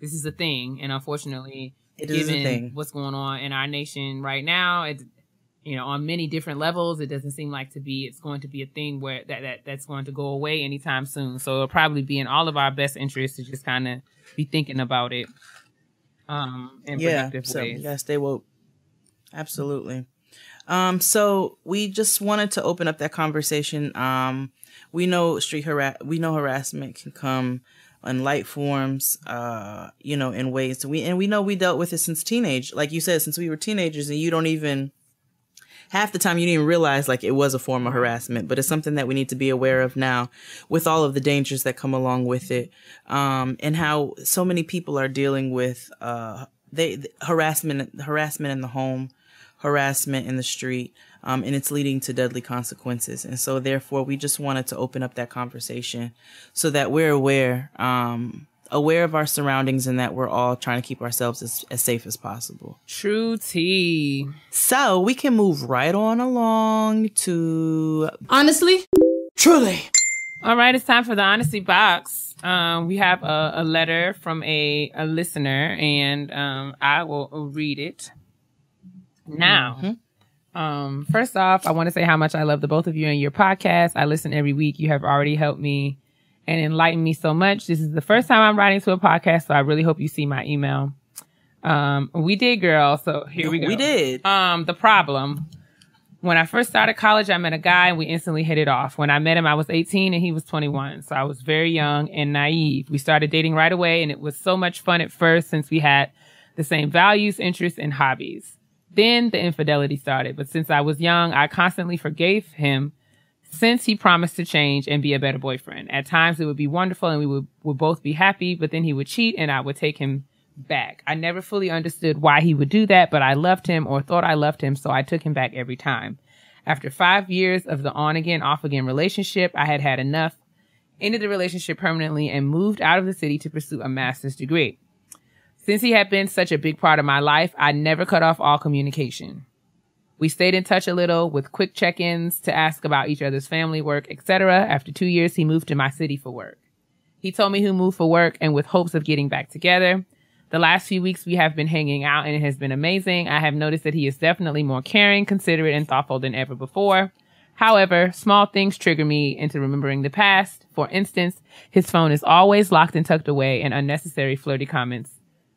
Speaker 2: this is a thing, and unfortunately, given what's going on in our nation right now, on many different levels, it doesn't seem like it's going to be a thing where that's going to go away anytime soon. So it'll probably be in all of our best interest to just kind of be thinking about it in productive ways.
Speaker 1: You gotta stay woke. Absolutely. So we just wanted to open up that conversation. We know harassment can come in light forms, in ways we know we dealt with it since teenage, like you said, since we were teenagers, and you don't even half the time you didn't even realize like it was a form of harassment, but it's something that we need to be aware of now with all of the dangers that come along with it, and how so many people are dealing with harassment in the home, harassment in the street, and it's leading to deadly consequences. And so therefore we just wanted to open up that conversation so that we're aware of our surroundings and that we're all trying to keep ourselves as safe as possible.
Speaker 2: True tea.
Speaker 1: So we can move right on along to
Speaker 3: honestly,
Speaker 1: truly.
Speaker 2: All right, it's time for the honesty box. We have a letter from a listener, and I will read it now. First off, I want to say how much I love the both of you and your podcast. I listen every week. You have already helped me and enlightened me so much. This is the first time I'm writing to a podcast, so I really hope you see my email. We did, girl. So here we go.
Speaker 1: We did.
Speaker 2: The problem. When I first started college, I met a guy and we instantly hit it off. When I met him, I was 18 and he was 21. So I was very young and naive. We started dating right away, and it was so much fun at first since we had the same values, interests, and hobbies. Then the infidelity started. But since I was young, I constantly forgave him since he promised to change and be a better boyfriend. At times it would be wonderful and we would both be happy, but then he would cheat and I would take him back. I never fully understood why he would do that, but I loved him or thought I loved him, so I took him back every time. After 5 years of the on-again, off-again relationship, I had had enough, ended the relationship permanently, and moved out of the city to pursue a master's degree. Since he had been such a big part of my life, I never cut off all communication. We stayed in touch a little with quick check-ins to ask about each other's family, work, etc. After 2 years, he moved to my city for work. He told me he moved for work and with hopes of getting back together. The last few weeks we have been hanging out and it has been amazing. I have noticed that he is definitely more caring, considerate, and thoughtful than ever before. However, small things trigger me into remembering the past. For instance, his phone is always locked and tucked away, and unnecessary flirty comments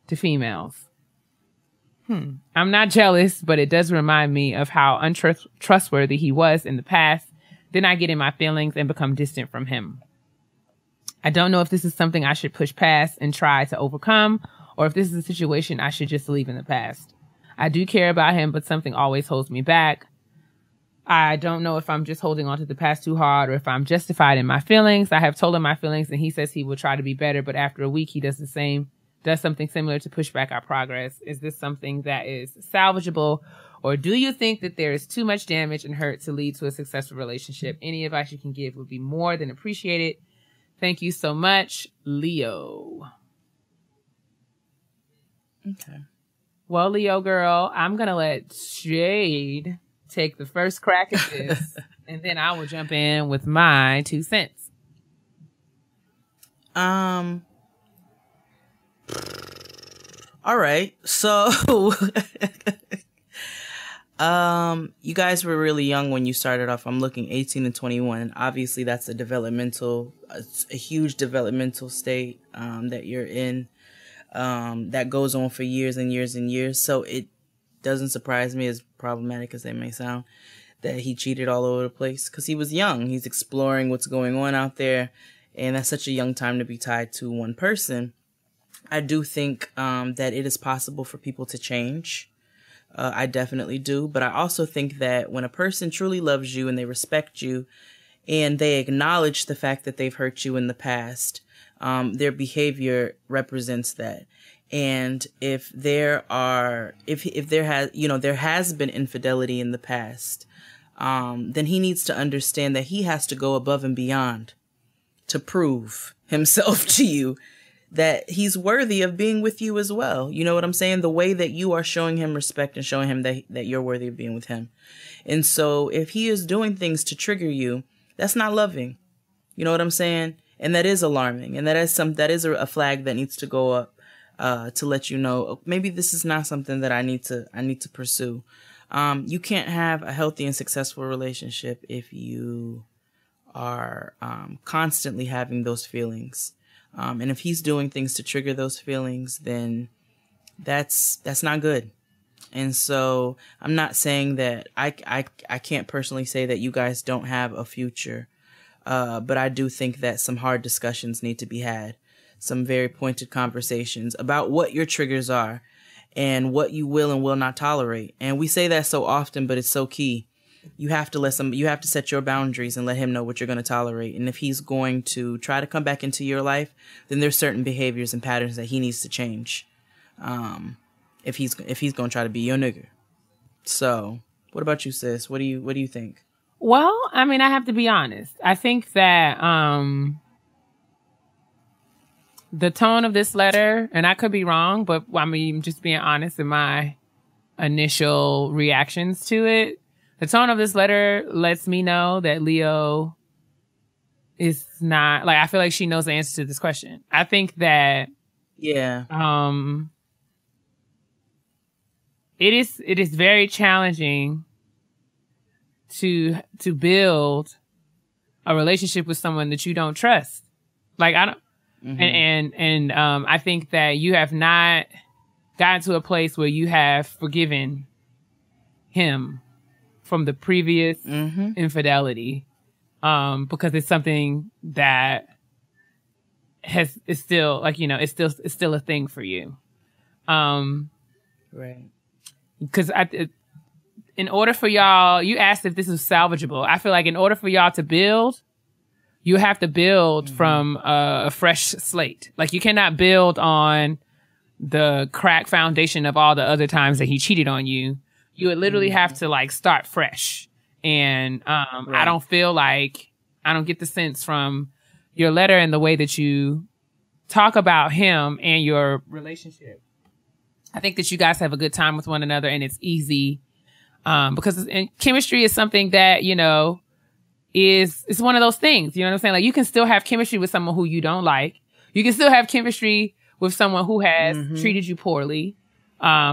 Speaker 2: to females. I'm not jealous, but it does remind me of how untrustworthy he was in the past. Then I get in my feelings and become distant from him. I don't know if this is something I should push past and try to overcome, or if this is a situation I should just leave in the past. I do care about him, but something always holds me back. I don't know if I'm just holding on to the past too hard or if I'm justified in my feelings. I have told him my feelings and he says he will try to be better, but after a week he does something similar to push back our progress. Is this something that is salvageable, or do you think that there is too much damage and hurt to lead to a successful relationship? Any advice you can give would be more than appreciated. Thank you so much, Leo.
Speaker 1: Okay.
Speaker 2: Well, Leo girl, I'm going to let Jade take the first crack at this, and then I will jump in with my 2 cents.
Speaker 1: All right. So, you guys were really young when you started off. I'm looking 18 and 21. And obviously that's a huge developmental state, that you're in, that goes on for years and years and years. So it doesn't surprise me, as problematic as they may sound, that he cheated all over the place, because he was young. He's exploring what's going on out there. And that's such a young time to be tied to one person. I do think that it is possible for people to change. I definitely do. But I also think that when a person truly loves you and they respect you and they acknowledge the fact that they've hurt you in the past, their behavior represents that. And if there has been infidelity in the past, then he needs to understand that he has to go above and beyond to prove himself to you that he's worthy of being with you as well. You know what I'm saying? The way that you are showing him respect and showing him that you're worthy of being with him. And so if he is doing things to trigger you, that's not loving. You know what I'm saying? And that is alarming. And that is a flag that needs to go up, to let you know, maybe this is not something that I need to pursue. You can't have a healthy and successful relationship if you are constantly having those feelings. And if he's doing things to trigger those feelings, then that's not good. And so I'm not saying that I can't personally say that you guys don't have a future. But I do think that some hard discussions need to be had, some very pointed conversations about what your triggers are and what you will and will not tolerate. And we say that so often, but it's so key. You have to set your boundaries and let him know what you're going to tolerate. And if he's going to try to come back into your life, then there's certain behaviors and patterns that he needs to change. If he's going to try to be your nigga. So what about you, sis? What do you think?
Speaker 2: Well, I mean, I have to be honest. I think that, the tone of this letter, and I could be wrong, but I mean, just being honest in my initial reactions to it, the tone of this letter lets me know that Leo is not, like, I feel like she knows the answer to this question. I think that,
Speaker 1: yeah,
Speaker 2: it is very challenging to build a relationship with someone that you don't trust. Like, I don't, and I think that you have not gotten to a place where you have forgiven him from the previous infidelity, because it's something that is still, like, you know, it's still a thing for you.
Speaker 1: Right.
Speaker 2: Because in order for y'all, you asked if this is salvageable. I feel like in order for y'all to build, you have to build from a fresh slate. Like, you cannot build on the crack foundation of all the other times that he cheated on you. You would literally have to, like, start fresh. And right. I don't get the sense from your letter and the way that you talk about him and your relationship. I think that you guys have a good time with one another, and it's easy. Because chemistry is something that, you know, it's one of those things. You know what I'm saying? Like, you can still have chemistry with someone who you don't like. You can still have chemistry with someone who has treated you poorly.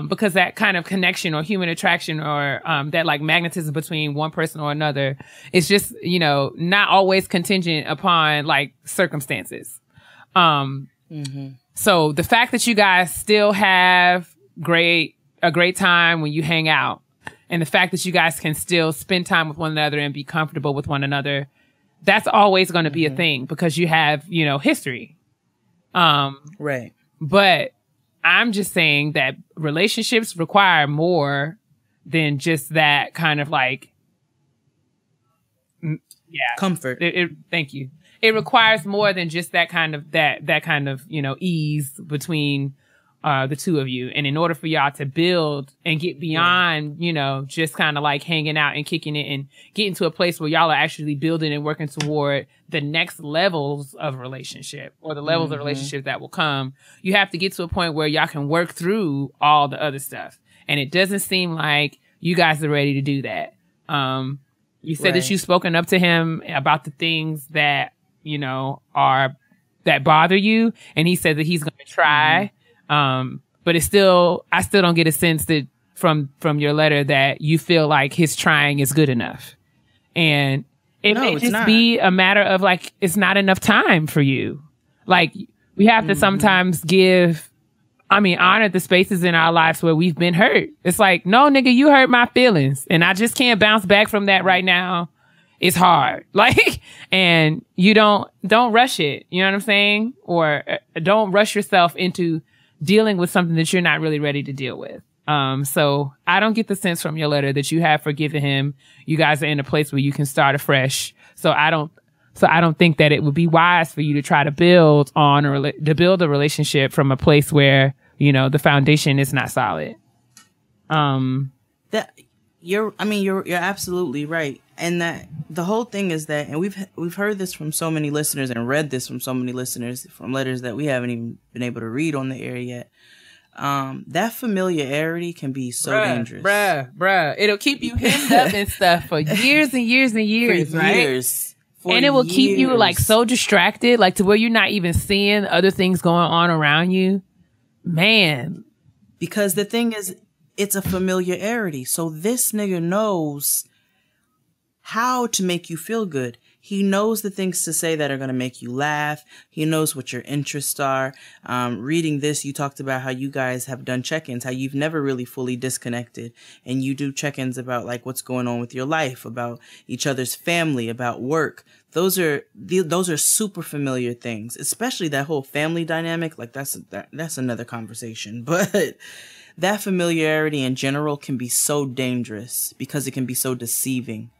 Speaker 2: Because that kind of connection or human attraction or that, like, magnetism between one person or another is just, you know, not always contingent upon, like, circumstances. So the fact that you guys still have great a great time when you hang out. And the fact that you guys can still spend time with one another and be comfortable with one another, that's always going to be a thing because you have, you know, history.
Speaker 1: Right.
Speaker 2: But I'm just saying that relationships require more than just that kind of like,
Speaker 1: comfort.
Speaker 2: Thank you. It requires more than just that kind of, you know, ease between the two of you. And in order for y'all to build and get beyond, you know, just kind of like hanging out and kicking it and getting to a place where y'all are actually building and working toward the next levels of relationship or the levels of relationship that will come, you have to get to a point where y'all can work through all the other stuff. And it doesn't seem like you guys are ready to do that. You said that you've spoken up to him about the things that, you know, that bother you. And he said that he's going to try. But I still don't get a sense that from your letter that you feel like his trying is good enough. And it may just be a matter of like, it's not enough time for you. Like we have to sometimes honor the spaces in our lives where we've been hurt. It's like, no, nigga, you hurt my feelings and I just can't bounce back from that right now. It's hard. Like, and you don't rush it. You know what I'm saying? Or don't rush yourself into dealing with something that you're not really ready to deal with. So I don't get the sense from your letter that you have forgiven him. You guys are in a place where you can start afresh. So I don't think that it would be wise for you to try to build a relationship from a place where, you know, the foundation is not solid.
Speaker 1: You're absolutely right. And that the whole thing is that, and we've heard this from so many listeners and read this from so many listeners from letters that we haven't even been able to read on the air yet. That familiarity can be so dangerous.
Speaker 2: Bruh. It'll keep you hemmed up and stuff for years and years and years, right? And it will keep you like so distracted, like to where you're not even seeing other things going on around you. Man.
Speaker 1: Because the thing is, it's a familiarity. So this nigga knows how to make you feel good. He knows the things to say that are going to make you laugh. He knows what your interests are. Reading this, you talked about how you guys have done check-ins, how you've never really fully disconnected. And you do check-ins about like what's going on with your life, about each other's family, about work. Those are super familiar things, especially that whole family dynamic. Like that's another conversation. But that familiarity in general can be so dangerous because it can be so deceiving.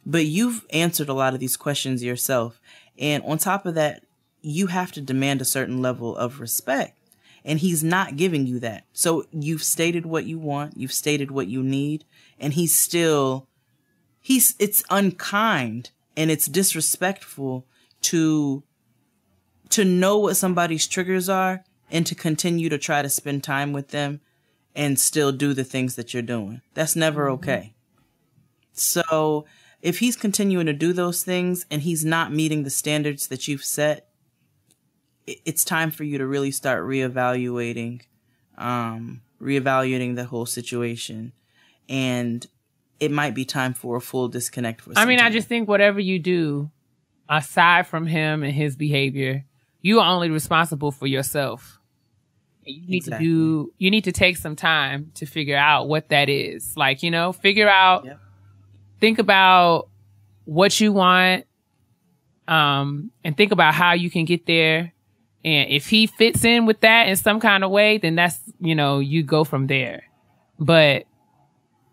Speaker 1: But you've answered a lot of these questions yourself. And on top of that, you have to demand a certain level of respect. And he's not giving you that. So you've stated what you want. You've stated what you need. And it's unkind and it's disrespectful to know what somebody's triggers are and to continue to try to spend time with them and still do the things that you're doing. That's never okay. So if he's continuing to do those things and he's not meeting the standards that you've set, it's time for you to really start reevaluating the whole situation. And it might be time for a full disconnect for some time.
Speaker 2: I just think whatever you do, aside from him and his behavior, you are only responsible for yourself. You need to take some time to figure out what that is. Like, you know, think about what you want, and think about how you can get there. And if he fits in with that in some kind of way, then that's, you know, you go from there. But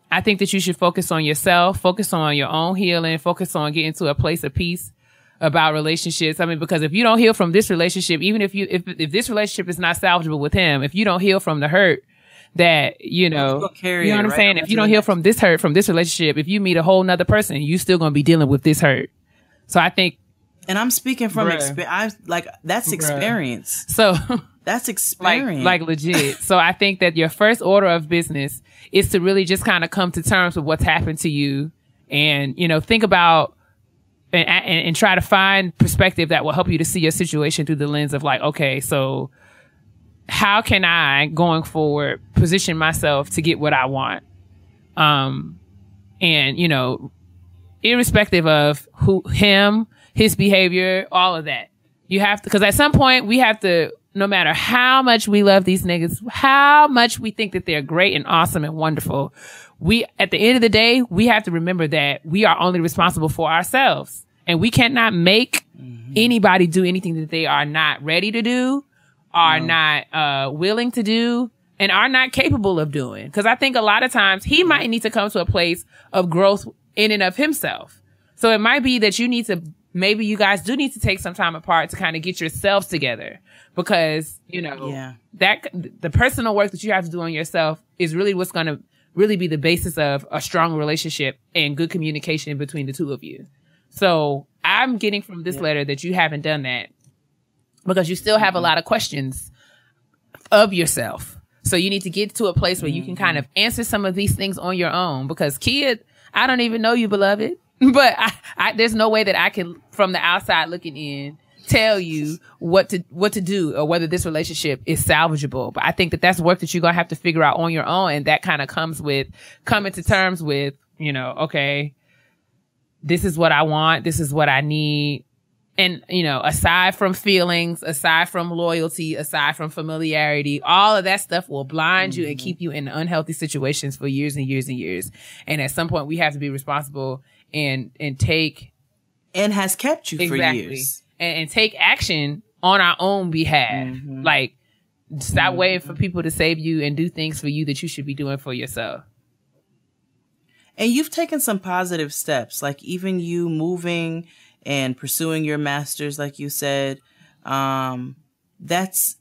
Speaker 2: I think that you should focus on yourself, focus on your own healing, focus on getting to a place of peace about relationships. I mean, because if you don't heal from this relationship, even if this relationship is not salvageable with him, if you don't heal from the hurt that, you know what I'm saying? If you don't heal from this hurt, from this relationship, if you meet a whole nother person, you still going to be dealing with this hurt. So I think,
Speaker 1: and I'm speaking from experience. That's experience.
Speaker 2: So
Speaker 1: that's experience.
Speaker 2: Like legit. So I think that your first order of business is to really just kind of come to terms with what's happened to you and, you know, think about and try to find perspective that will help you to see your situation through the lens of like, okay, so how can I, going forward, position myself to get what I want? And, you know, irrespective of his behavior, all of that. You have to, because at some point we have to no matter how much we love these niggas, how much we think that they're great and awesome and wonderful, at the end of the day, we have to remember that we are only responsible for ourselves. And we cannot make anybody do anything that they are not ready to do, are not willing to do, and are not capable of doing. Because I think a lot of times he might need to come to a place of growth in and of himself. So it might be that maybe you guys do need to take some time apart to kind of get yourselves together. Because, that the personal work that you have to do on yourself is really what's going to really be the basis of a strong relationship and good communication between the two of you. So I'm getting from this letter that you haven't done that because you still have a lot of questions of yourself. So you need to get to a place where you can kind of answer some of these things on your own, because Keia, I don't even know you, beloved, but there's no way that I can, from the outside looking in, tell you what to do or whether this relationship is salvageable. But I think that that's work that you're going to have to figure out on your own. And that kind of comes with coming to terms with, okay, this is what I want. This is what I need. And, aside from feelings, aside from loyalty, aside from familiarity, all of that stuff will blind you and keep you in unhealthy situations for years and years and years. And at some point we have to be responsible and take.
Speaker 1: And has kept you for years.
Speaker 2: And take action on our own behalf. Like, stop waiting for people to save you and do things for you that you should be doing for yourself.
Speaker 1: And you've taken some positive steps, like even you moving and pursuing your master's, like you said. That's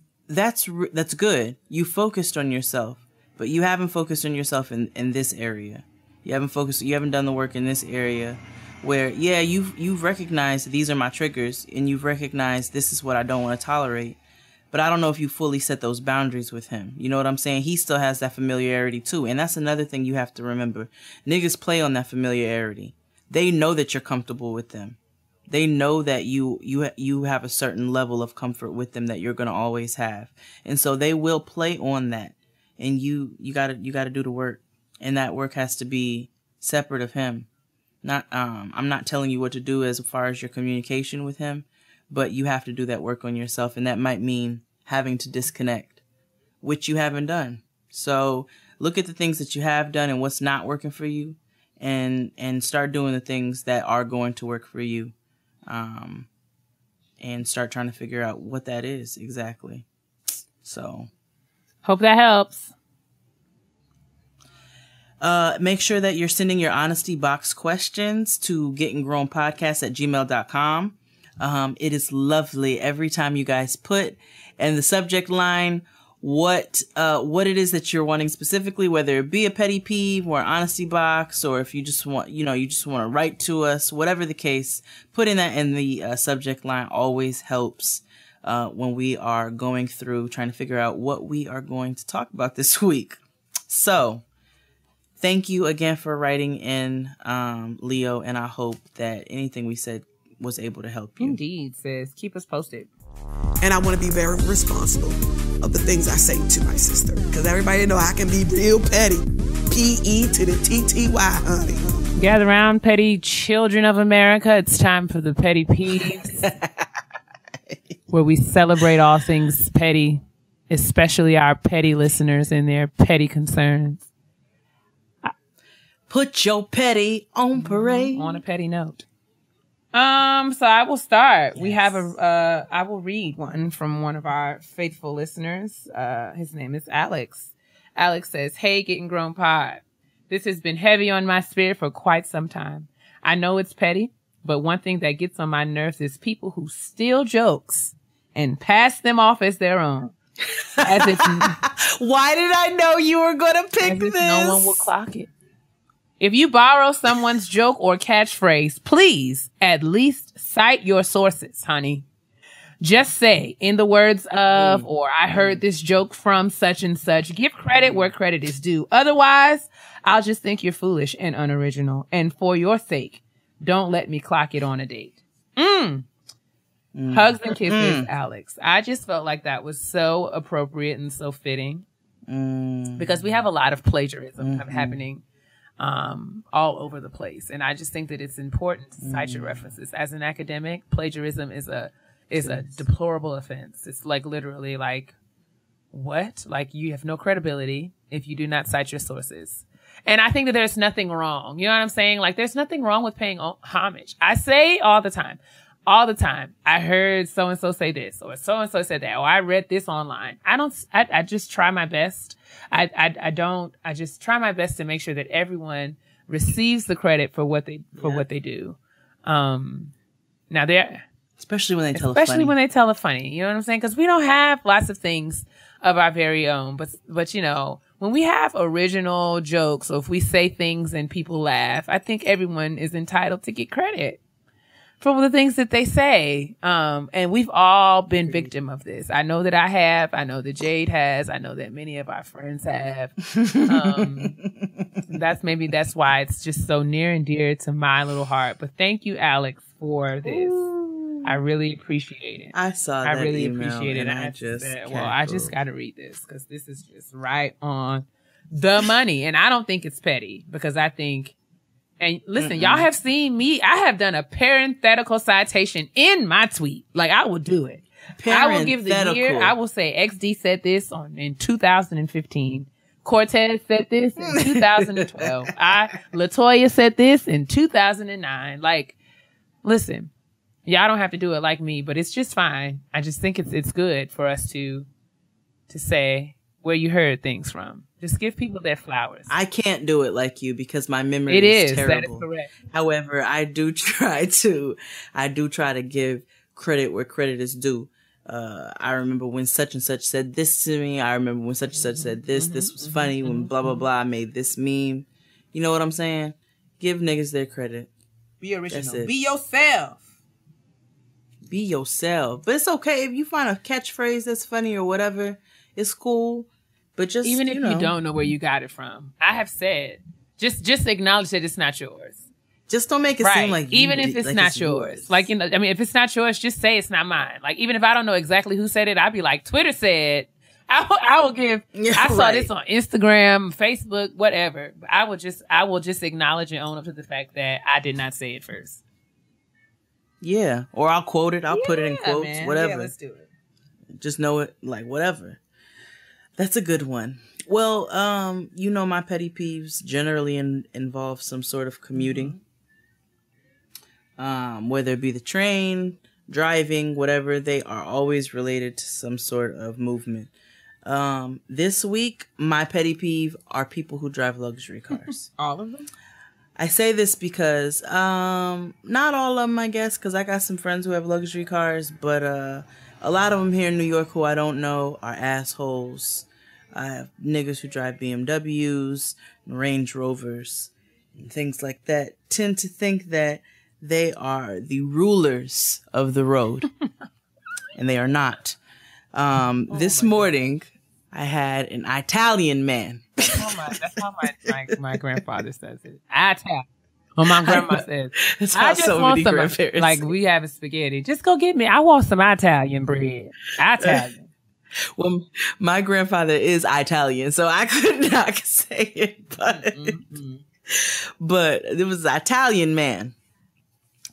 Speaker 1: good. You focused on yourself, but you haven't focused on yourself in this area. You haven't done the work in this area. Where, you've recognized these are my triggers, and you've recognized this is what I don't want to tolerate. But I don't know if you fully set those boundaries with him. You know what I'm saying? He still has that familiarity too. And that's another thing you have to remember. Niggas play on that familiarity. They know that you're comfortable with them. They know that you have a certain level of comfort with them that you're going to always have. And so they will play on that. And you gotta do the work. And that work has to be separate of him. I'm not telling you what to do as far as your communication with him, but you have to do that work on yourself. And that might mean having to disconnect, which you haven't done. So look at the things that you have done and what's not working for you, and start doing the things that are going to work for you. And start trying to figure out what that is exactly. So
Speaker 2: hope that helps.
Speaker 1: Make sure that you're sending your honesty box questions to gettinggrownpodcast@gmail.com. It is lovely every time you guys put in the subject line what it is that you're wanting specifically, whether it be a petty peeve or an honesty box, or if you just want, to write to us, whatever the case, putting that in the subject line always helps when we are going through trying to figure out what we are going to talk about this week. So thank you again for writing in, Leo, and I hope that anything we said was able to help you.
Speaker 2: Indeed, sis. Keep us posted.
Speaker 4: And I want to be very responsible of the things I say to my sister, because everybody know I can be real petty. P-E to the T-T-Y, honey.
Speaker 2: Gather round, petty children of America. It's time for the petty peeves, where we celebrate all things petty, especially our petty listeners and their petty concerns.
Speaker 1: Put your petty on parade.
Speaker 2: On a petty note. So I will start. Yes. We have I will read one from one of our faithful listeners. His name is Alex. Alex says, "Hey, Getting Grown Pod. This has been heavy on my spirit for quite some time. I know it's petty, but one thing that gets on my nerves is people who steal jokes and pass them off as their own. As if
Speaker 1: why did I know you were going to pick
Speaker 2: as if
Speaker 1: this?
Speaker 2: No one will clock it. If you borrow someone's joke or catchphrase, please at least cite your sources, honey. Just say, in the words of, or I heard this joke from such and such. Give credit where credit is due. Otherwise, I'll just think you're foolish and unoriginal. And for your sake, don't let me clock it on a date." Hugs and kisses, Alex. I just felt like that was so appropriate and so fitting. Because we have a lot of plagiarism happening all over the place. And I just think that it's important to cite your references. As an academic, plagiarism is is a deplorable offense. It's like literally like, what? Like, you have no credibility if you do not cite your sources. And I think that there's nothing wrong. You know what I'm saying? Like, there's nothing wrong with paying homage. I say all the time, I heard so-and-so say this, or so-and-so said that, or I read this online. I just try my best. I just try my best to make sure that everyone receives the credit for what they do. Now
Speaker 1: especially when they tell it funny.
Speaker 2: You know what I'm saying? Because we don't have lots of things of our very own, but you know, when we have original jokes, or if we say things and people laugh, I think everyone is entitled to get credit for the things that they say. And we've all been victim of this. I know that I have. I know that Jade has. I know that many of our friends have. That's why it's just so near and dear to my little heart. But thank you, Alex, for this. I really appreciate it.
Speaker 1: I saw that
Speaker 2: I really
Speaker 1: email
Speaker 2: appreciate it.
Speaker 1: and I just
Speaker 2: I just got to read this because this is just right on the money. And I don't think it's petty, because I think, and listen, y'all have seen me. I have done a parenthetical citation in my tweet. Like, I will do it. I will give the year. I will say XD said this in 2015. Cortez said this in 2012. LaToya said this in 2009. Like, listen, y'all don't have to do it like me, but it's just fine. I just think it's good for us to say where you heard things from. Just give people their flowers.
Speaker 1: I can't do it like you because my memory is terrible.
Speaker 2: That is correct.
Speaker 1: However, I do try to give credit where credit is due. I remember when such and such said this to me. I remember when such and such said this. This was funny when blah, blah, blah. I made this meme. You know what I'm saying? Give niggas their credit.
Speaker 2: Be original. Be yourself.
Speaker 1: Be yourself. But it's okay if you find a catchphrase that's funny or whatever. It's cool. But just,
Speaker 2: even if you don't know where you got it from, I have said, just acknowledge that it's not yours.
Speaker 1: Just don't make it seem like
Speaker 2: even if it's not yours. Like, you know, I mean, if it's not yours, just say it's not mine. Like, even if I don't know exactly who said it, I'd be like, Twitter said. I will give. I saw this on Instagram, Facebook, whatever. I will just acknowledge and own up to the fact that I did not say it first.
Speaker 1: Yeah, or I'll quote it. I'll put it in quotes, man. Whatever.
Speaker 2: Yeah, let's do it.
Speaker 1: Just know it, like, whatever. That's a good one. Well, you know, my petty peeves generally involve some sort of commuting. Whether it be the train, driving, whatever, they are always related to some sort of movement. This week, my petty peeve are people who drive luxury cars.
Speaker 2: All of them?
Speaker 1: I say this because, not all of them, I guess, because I got some friends who have luxury cars, but a lot of them here in New York who I don't know are assholes. I have niggas who drive BMWs, and Range Rovers, and things like that, tend to think that they are the rulers of the road, and they are not. This morning, I had an Italian man.
Speaker 2: That's how my grandfather says it. Italian. Well, my grandma says, I just want some, like, we have a spaghetti. Just go get me. I want some Italian bread. Italian.
Speaker 1: Well, my grandfather is Italian, so I could not say it, but it was an Italian man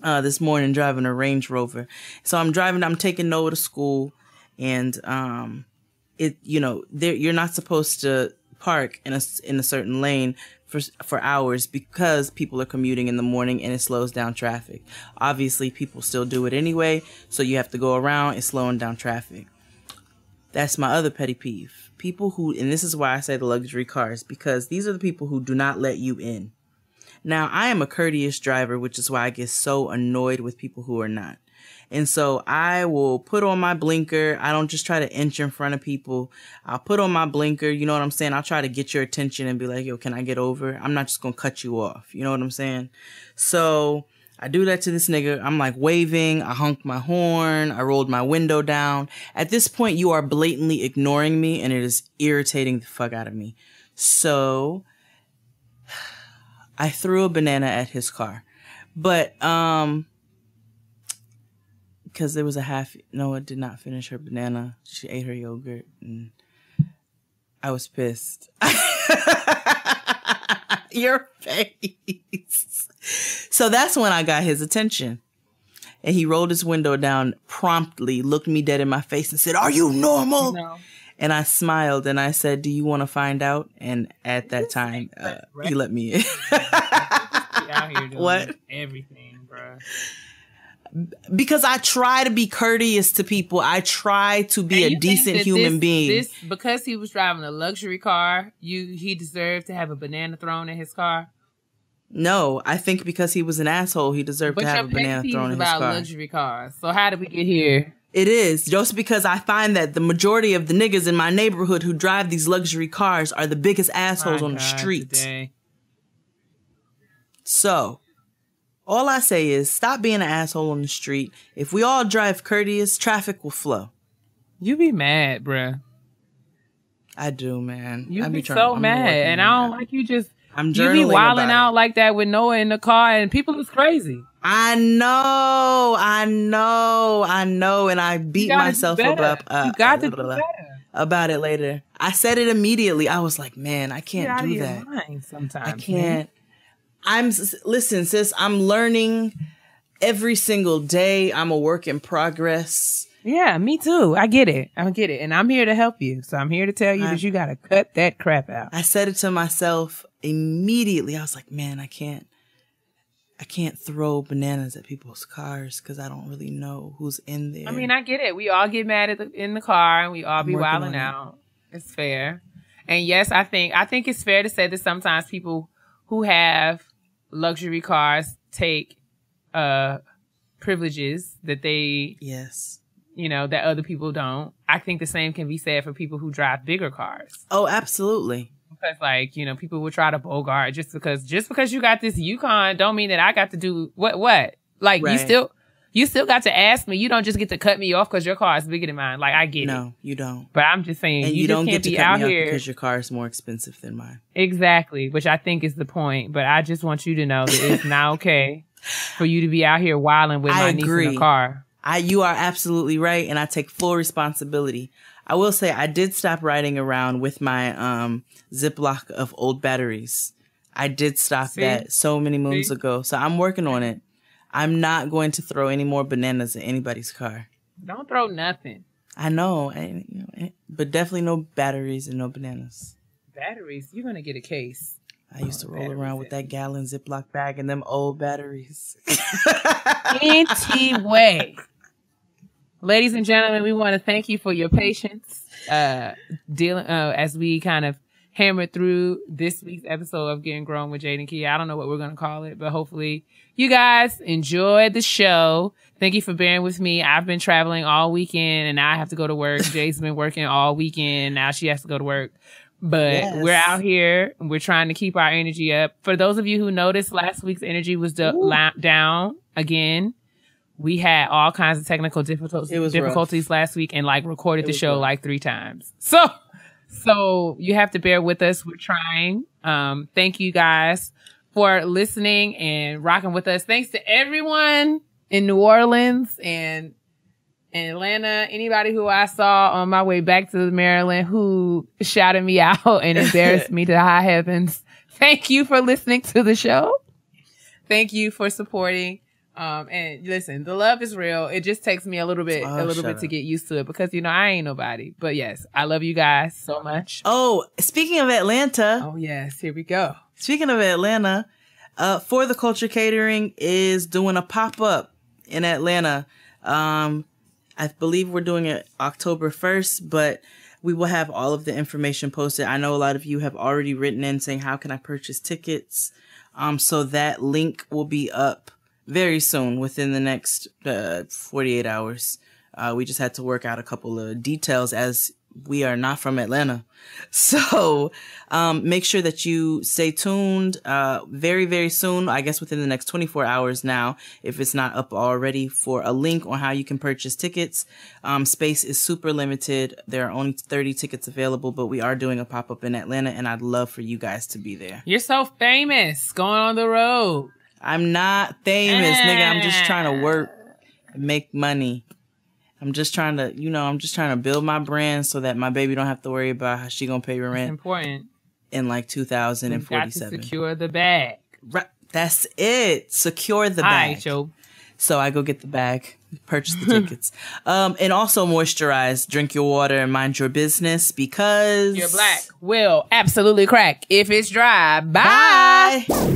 Speaker 1: this morning driving a Range Rover. So I'm taking Noah to school, and you're not supposed to park in a certain lane for hours because people are commuting in the morning and it slows down traffic. Obviously, people still do it anyway, so you have to go around. It's slowing down traffic. That's my other petty peeve. People who, and this is why I say the luxury cars, because these are the people who do not let you in. Now, I am a courteous driver, which is why I get so annoyed with people who are not. And so I will put on my blinker. I don't just try to inch in front of people. I'll put on my blinker. You know what I'm saying? I'll try to get your attention and be like, yo, can I get over? I'm not just going to cut you off. You know what I'm saying? So I do that to this nigga. I'm like waving. I honked my horn. I rolled my window down. At this point, you are blatantly ignoring me, and it is irritating the fuck out of me. So I threw a banana at his car. But, because there was Noah did not finish her banana. She ate her yogurt, and I was pissed. Your face. So that's when I got his attention. And he rolled his window down promptly, looked me dead in my face and said, "Are you normal?"
Speaker 2: No.
Speaker 1: And I smiled and I said, "Do you want to find out?" And at that time, he let me in.
Speaker 2: Out here doing
Speaker 1: What?
Speaker 2: Everything, bro.
Speaker 1: Because I try to be courteous to people. I try to be a decent human being.
Speaker 2: Because he was driving a luxury car, he deserved to have a banana thrown in his car?
Speaker 1: No, I think because he was an asshole, he deserved to have a banana thrown in his car.
Speaker 2: About luxury cars. So how did we get here?
Speaker 1: It is just because I find that the majority of the niggas in my neighborhood who drive these luxury cars are the biggest assholes on the street.
Speaker 2: Today.
Speaker 1: So, all I say is stop being an asshole on the street. If we all drive courteous, traffic will flow.
Speaker 2: You be mad, bruh.
Speaker 1: I do, man.
Speaker 2: You be so mad, and I don't like you just.
Speaker 1: I'm
Speaker 2: you be wilding out like that with Noah in the car, and people is crazy.
Speaker 1: I know, and I beat myself up about it later. I said it immediately. I was like, man, I can't do that.
Speaker 2: Sometimes
Speaker 1: I can't. Listen, sis, I'm learning every single day. I'm a work in progress.
Speaker 2: Yeah, me too. I get it. And I'm here to help you. So I'm here to tell you that you got to cut that crap out.
Speaker 1: I said it to myself immediately. I was like, man, I can't throw bananas at people's cars because I don't really know who's in there.
Speaker 2: I mean, I get it. We all get mad in the car and we all be wilding out. It's fair. And yes, I think it's fair to say that sometimes people who have luxury cars take privileges that they that other people don't. I think the same can be said for people who drive bigger cars.
Speaker 1: Oh, absolutely.
Speaker 2: Because people will try to bogart just because you got this Yukon don't mean that I got to do what? Like right. You still got to ask me. You don't just get to cut me off because your car is bigger than mine. Like I get it.
Speaker 1: No, you don't.
Speaker 2: But I'm just saying,
Speaker 1: and you don't get to cut me off because your car is more expensive than mine.
Speaker 2: Exactly, which I think is the point. But I just want you to know that it's not okay for you to be out here wilding with my niece in the car.
Speaker 1: You are absolutely right, and I take full responsibility. I will say I did stop riding around with my Ziploc of old batteries. I did stop that so many moons ago. So I'm working on it. I'm not going to throw any more bananas in anybody's car.
Speaker 2: Don't throw nothing.
Speaker 1: I know, but definitely no batteries and no bananas.
Speaker 2: Batteries? You're going to get a case.
Speaker 1: I used to roll around with that gallon Ziploc bag and them old batteries.
Speaker 2: Anyway. Ladies and gentlemen, we want to thank you for your patience as we kind of hammered through this week's episode of Getting Grown with Jade and Keia. I don't know what we're going to call it, but hopefully you guys enjoyed the show. Thank you for bearing with me. I've been traveling all weekend and now I have to go to work. Jade's been working all weekend. Now she has to go to work. But we're out here and we're trying to keep our energy up. For those of you who noticed, last week's energy was down again. We had all kinds of technical difficulties last week and recorded the show 3 times. So you have to bear with us. We're trying. Thank you guys for listening and rocking with us. Thanks to everyone in New Orleans and Atlanta. Anybody who I saw on my way back to Maryland who shouted me out and embarrassed me to the high heavens. Thank you for listening to the show. Thank you for supporting. And listen, the love is real. It just takes me a little bit to get used to it because, I ain't nobody. But yes, I love you guys so much.
Speaker 1: Oh, speaking of Atlanta.
Speaker 2: Oh, yes. Here we go.
Speaker 1: Speaking of Atlanta, For the Culture Catering is doing a pop-up in Atlanta. I believe we're doing it October 1st, but we will have all of the information posted. I know a lot of you have already written in saying, how can I purchase tickets? So that link will be up very soon, within the next 48 hours. We just had to work out a couple of details as we are not from Atlanta. So make sure that you stay tuned very, very soon. I guess within the next 24 hours now, if it's not up already, for a link on how you can purchase tickets. Space is super limited. There are only 30 tickets available, but we are doing a pop-up in Atlanta, and I'd love for you guys to be there.
Speaker 2: You're so famous going on the road.
Speaker 1: I'm not famous, nigga. I'm just trying to work and make money. I'm just trying to build my brand so that my baby don't have to worry about how she gonna pay rent.
Speaker 2: It's important.
Speaker 1: In 2047.
Speaker 2: Got to secure the bag.
Speaker 1: Right. That's it. Secure the bag.
Speaker 2: All right, yo.
Speaker 1: So I go get the bag, purchase the tickets. And also moisturize, drink your water, and mind your business because...
Speaker 2: You're black will absolutely crack if it's dry. Bye.
Speaker 1: Bye.